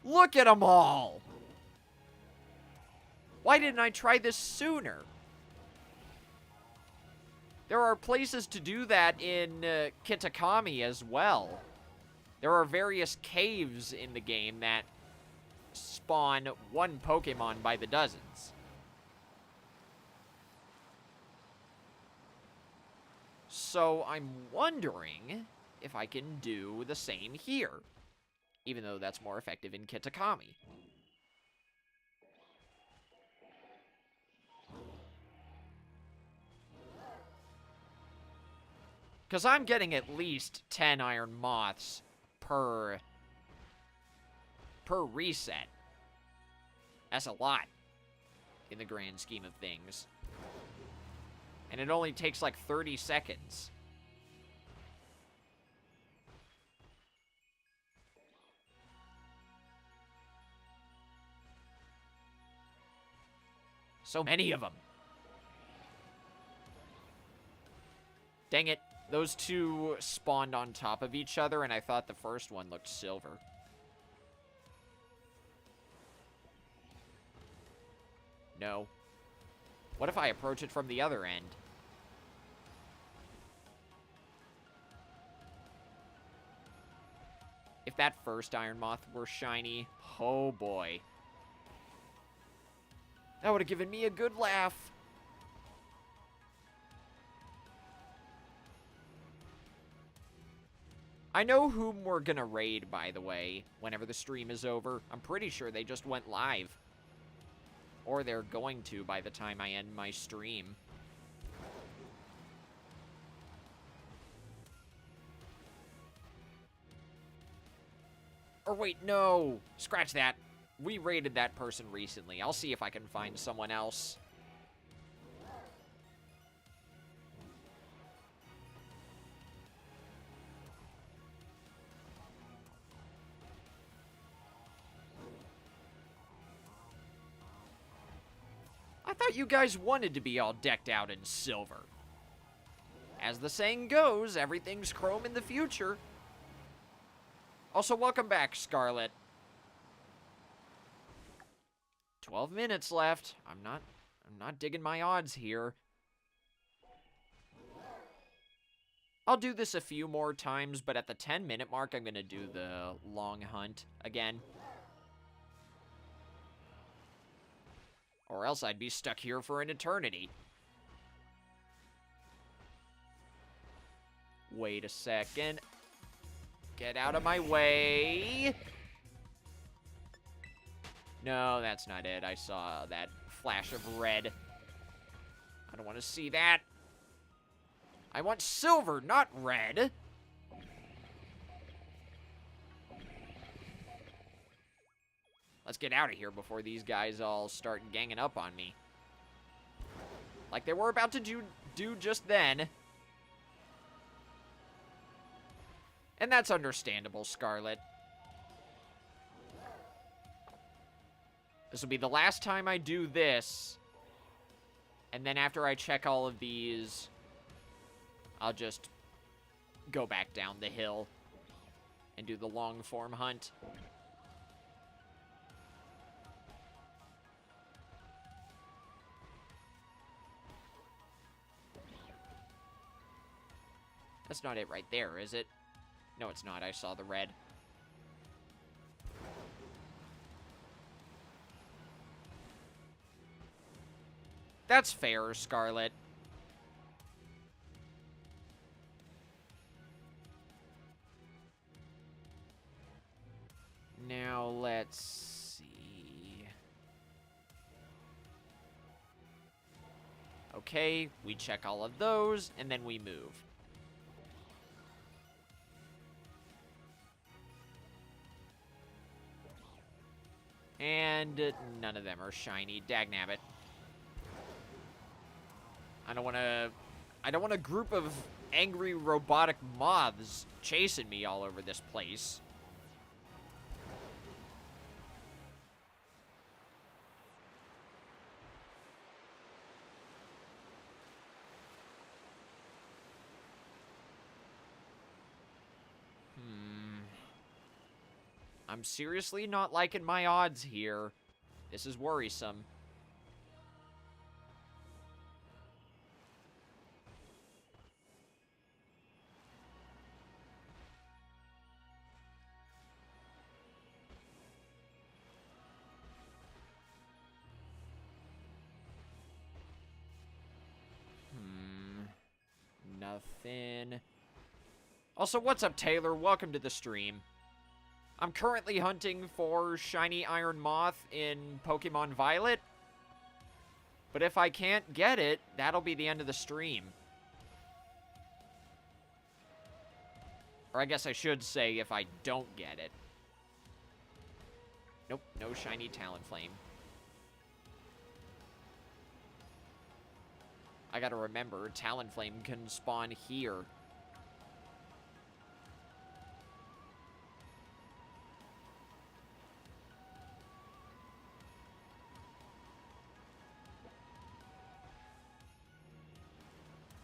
Look at them all! Why didn't I try this sooner? There are places to do that in Kitakami as well. There are various caves in the game that spawn one Pokemon by the dozens. So I'm wondering if I can do the same here, even though that's more effective in Kitakami. Because I'm getting at least 10 Iron Moths per reset. That's a lot in the grand scheme of things. And it only takes like 30 seconds. So many of them. Dang it. Those two spawned on top of each other, and I thought the first one looked silver. No. What if I approach it from the other end? If that first Iron Moth were shiny, oh boy. That would have given me a good laugh. I know whom we're gonna raid, by the way, whenever the stream is over. I'm pretty sure they just went live. Or they're going to by the time I end my stream. Or wait, no! Scratch that. We raided that person recently. I'll see if I can find someone else. I thought you guys wanted to be all decked out in silver. As the saying goes, everything's chrome in the future. Also, welcome back, Scarlet. 12 minutes left. I'm not digging my odds here. I'll do this a few more times, but at the 10-minute mark, I'm gonna do the long hunt again. Or else I'd be stuck here for an eternity. Wait a second. Get out of my way. No, that's not it. I saw that flash of red. I don't want to see that. I want silver, not red. Let's get out of here before these guys all start ganging up on me. Like they were about to do just then. And that's understandable, Scarlet. This will be the last time I do this. And then after I check all of these, I'll just go back down the hill and do the long form hunt. That's not it right there, is it? No, it's not. I saw the red. That's fair, Scarlet. Now, let's see. Okay, we check all of those, and then we move. And none of them are shiny. Dagnabbit. I don't want a group of angry robotic moths chasing me all over this place. I'm seriously not liking my odds here. This is worrisome. Nothing. Also, what's up, Taylor? Welcome to the stream. I'm currently hunting for shiny Iron Moth in Pokemon Violet. But if I can't get it, that'll be the end of the stream. Or I guess I should say if I don't get it. Nope, no shiny Talonflame. I gotta remember, Talonflame can spawn here.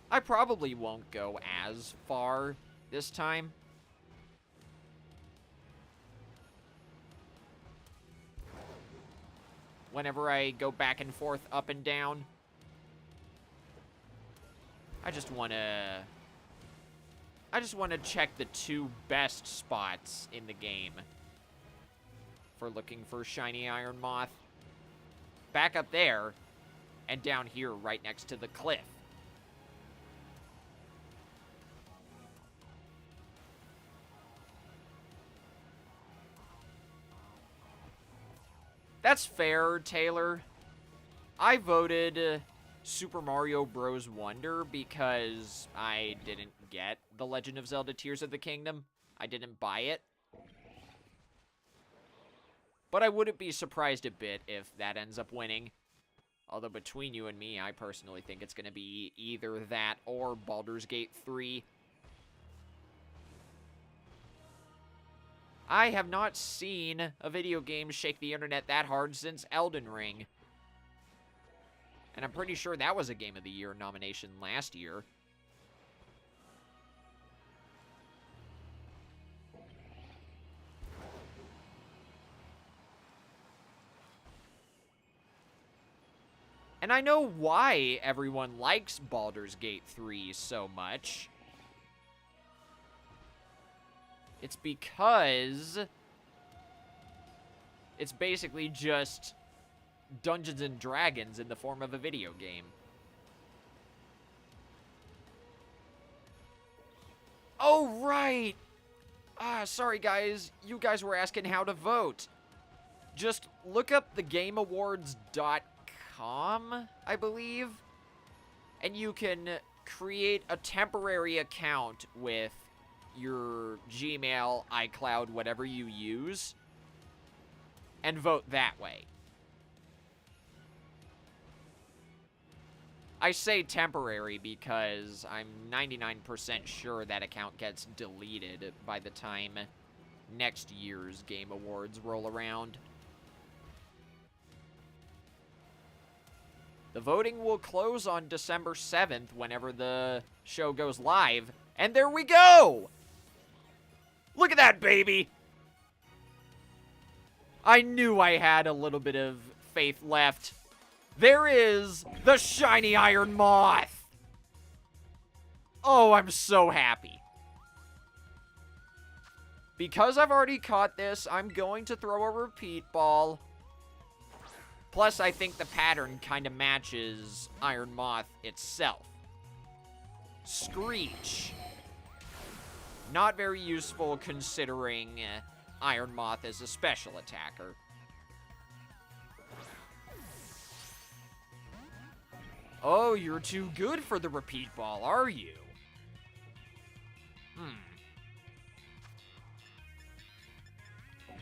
I probably won't go as far this time. Whenever I go back and forth, up and down. I just want to check the two best spots in the game for looking for shiny Iron Moth. Back up there, and down here right next to the cliff. That's fair, Taylor. I voted Super Mario Bros. Wonder because I didn't get The Legend of Zelda Tears of the Kingdom. I didn't buy it. But I wouldn't be surprised a bit if that ends up winning. Although between you and me, I personally think it's going to be either that or Baldur's Gate 3. I have not seen a video game shake the internet that hard since Elden Ring. And I'm pretty sure that was a Game of the Year nomination last year. And I know why everyone likes Baldur's Gate 3 so much. It's because it's basically just Dungeons and Dragons in the form of a video game. Oh, right! Sorry guys. You guys were asking how to vote. Just look up thegameawards.com, I believe. And you can create a temporary account with your Gmail, iCloud, whatever you use, and vote that way. I say temporary because I'm 99% sure that account gets deleted by the time next year's Game Awards roll around. The voting will close on December 7th whenever the show goes live. And there we go! Look at that, baby! I knew I had a little bit of faith left. There is the shiny Iron Moth! Oh, I'm so happy. Because I've already caught this, I'm going to throw a repeat ball. Plus, I think the pattern kind of matches Iron Moth itself. Screech. Not very useful considering Iron Moth is a special attacker. Oh, you're too good for the repeat ball, are you?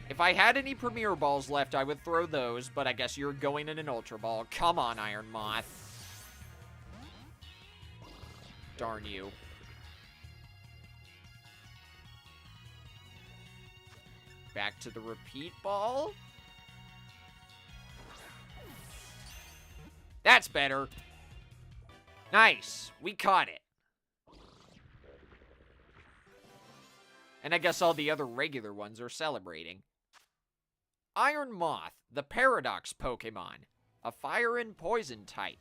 If I had any Premier Balls left, I would throw those, but I guess you're going in an Ultra Ball. Come on, Iron Moth. Darn you. Back to the repeat ball. That's better. Nice. We caught it. And I guess all the other regular ones are celebrating. Iron Moth, the Paradox Pokemon. A fire and poison type.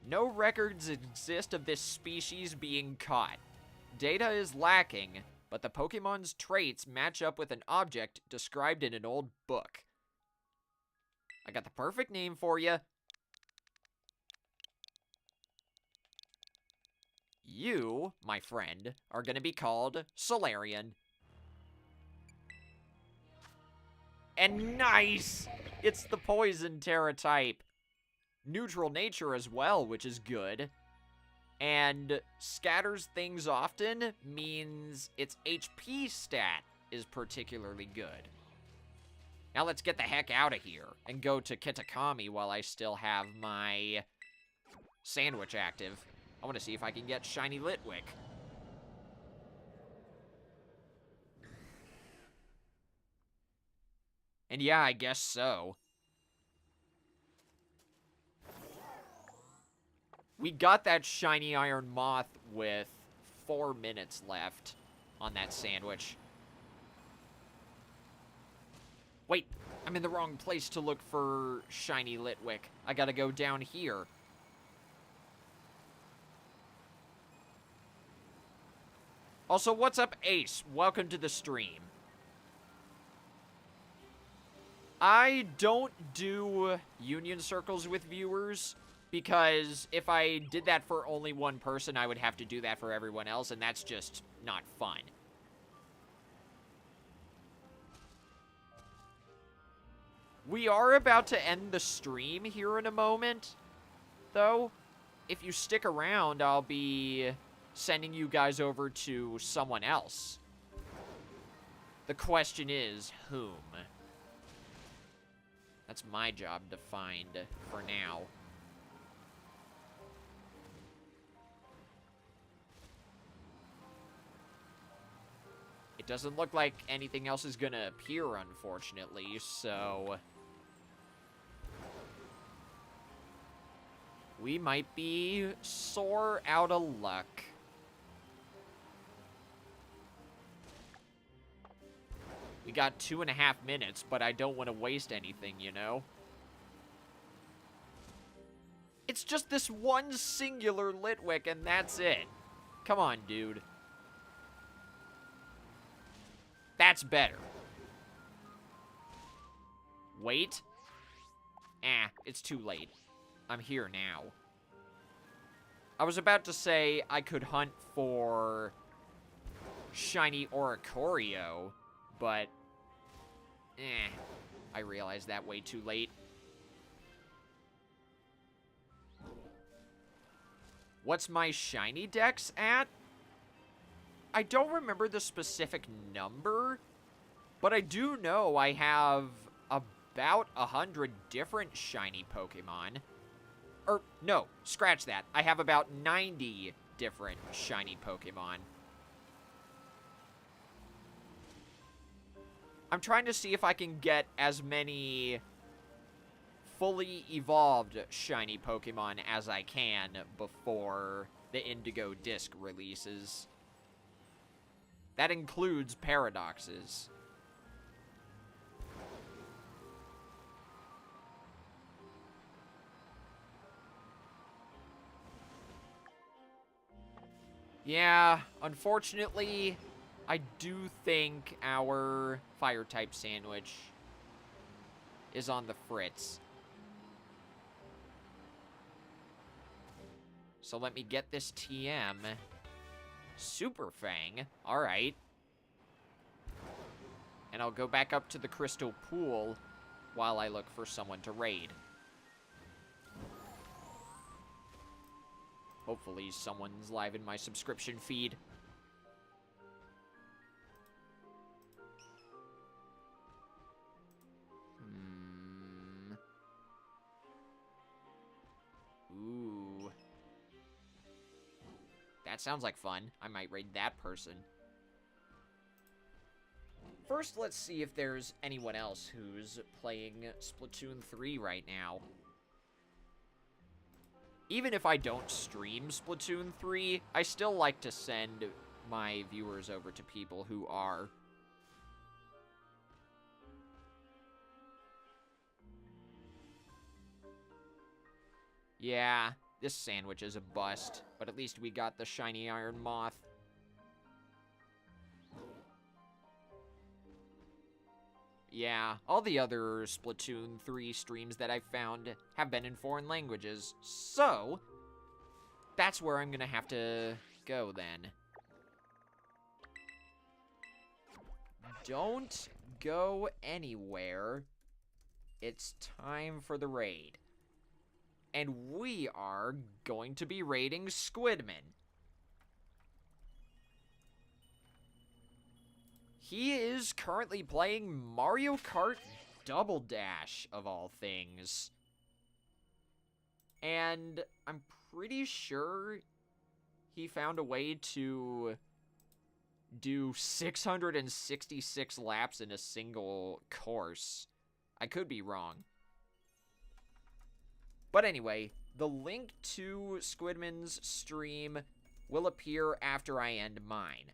No records exist of this species being caught. Data is lacking, but the Pokemon's traits match up with an object described in an old book. I got the perfect name for you. You, my friend, are gonna be called Solarian. And nice! It's the poison Terra type. Neutral nature as well, which is good. And scatters things often means its HP stat is particularly good. Now let's get the heck out of here and go to Kitakami while I still have my sandwich active. I want to see if I can get Shiny Litwick. And yeah, I guess so. We got that shiny Iron Moth with 4 minutes left on that sandwich. Wait, I'm in the wrong place to look for shiny Litwick. I gotta go down here. Also, what's up, Ace? Welcome to the stream. I don't do union circles with viewers, because if I did that for only one person, I would have to do that for everyone else, and that's just not fun. We are about to end the stream here in a moment, though. If you stick around, I'll be sending you guys over to someone else. The question is, whom? That's my job to find for now. It doesn't look like anything else is gonna appear, unfortunately, so we might be sore out of luck. We got 2.5 minutes, but I don't want to waste anything, you know? It's just this one singular Litwick, and that's it. Come on, dude. That's better. Wait. It's too late. I'm here now. I was about to say I could hunt for shiny Oricorio, but I realized that way too late. What's my shiny dex at? I don't remember the specific number, but I do know I have about 100 different shiny Pokemon. Or, no, scratch that. I have about 90 different shiny Pokemon. I'm trying to see if I can get as many fully evolved shiny Pokemon as I can before the Indigo Disc releases. That includes Paradoxes. Yeah, unfortunately, I do think our Fire-type sandwich is on the fritz. So let me get this TM. Super Fang. Alright. And I'll go back up to the Crystal Pool while I look for someone to raid. Hopefully someone's live in my subscription feed. Ooh. That sounds like fun. I might raid that person. First, let's see if there's anyone else who's playing Splatoon 3 right now. Even if I don't stream Splatoon 3, I still like to send my viewers over to people who are. Yeah, this sandwich is a bust, but at least we got the shiny Iron Moth. Yeah, all the other Splatoon 3 streams that I've found have been in foreign languages, so that's where I'm gonna have to go then. Don't go anywhere. It's time for the raid. And we are going to be raiding Squidman. He is currently playing Mario Kart Double Dash, of all things. And I'm pretty sure he found a way to do 666 laps in a single course. I could be wrong. But anyway, the link to Squidman's stream will appear after I end mine.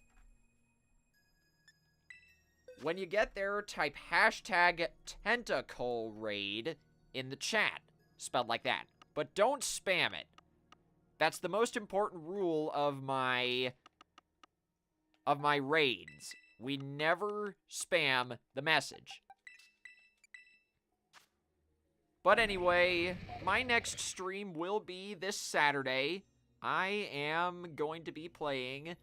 When you get there, type hashtag tentacle raid in the chat, spelled like that. But don't spam it. That's the most important rule of my raids. We never spam the message. But anyway, my next stream will be this Saturday. I am going to be playing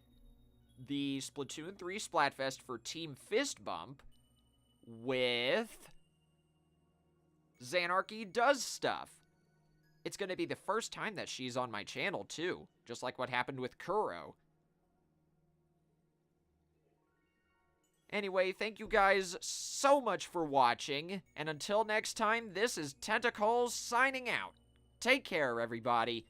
the Splatoon 3 Splatfest for Team Fist Bump with Xanarchy Does Stuff. It's going to be the first time that she's on my channel, too, just like what happened with Kuro. Anyway, thank you guys so much for watching, and until next time, this is Tentacles signing out. Take care, everybody.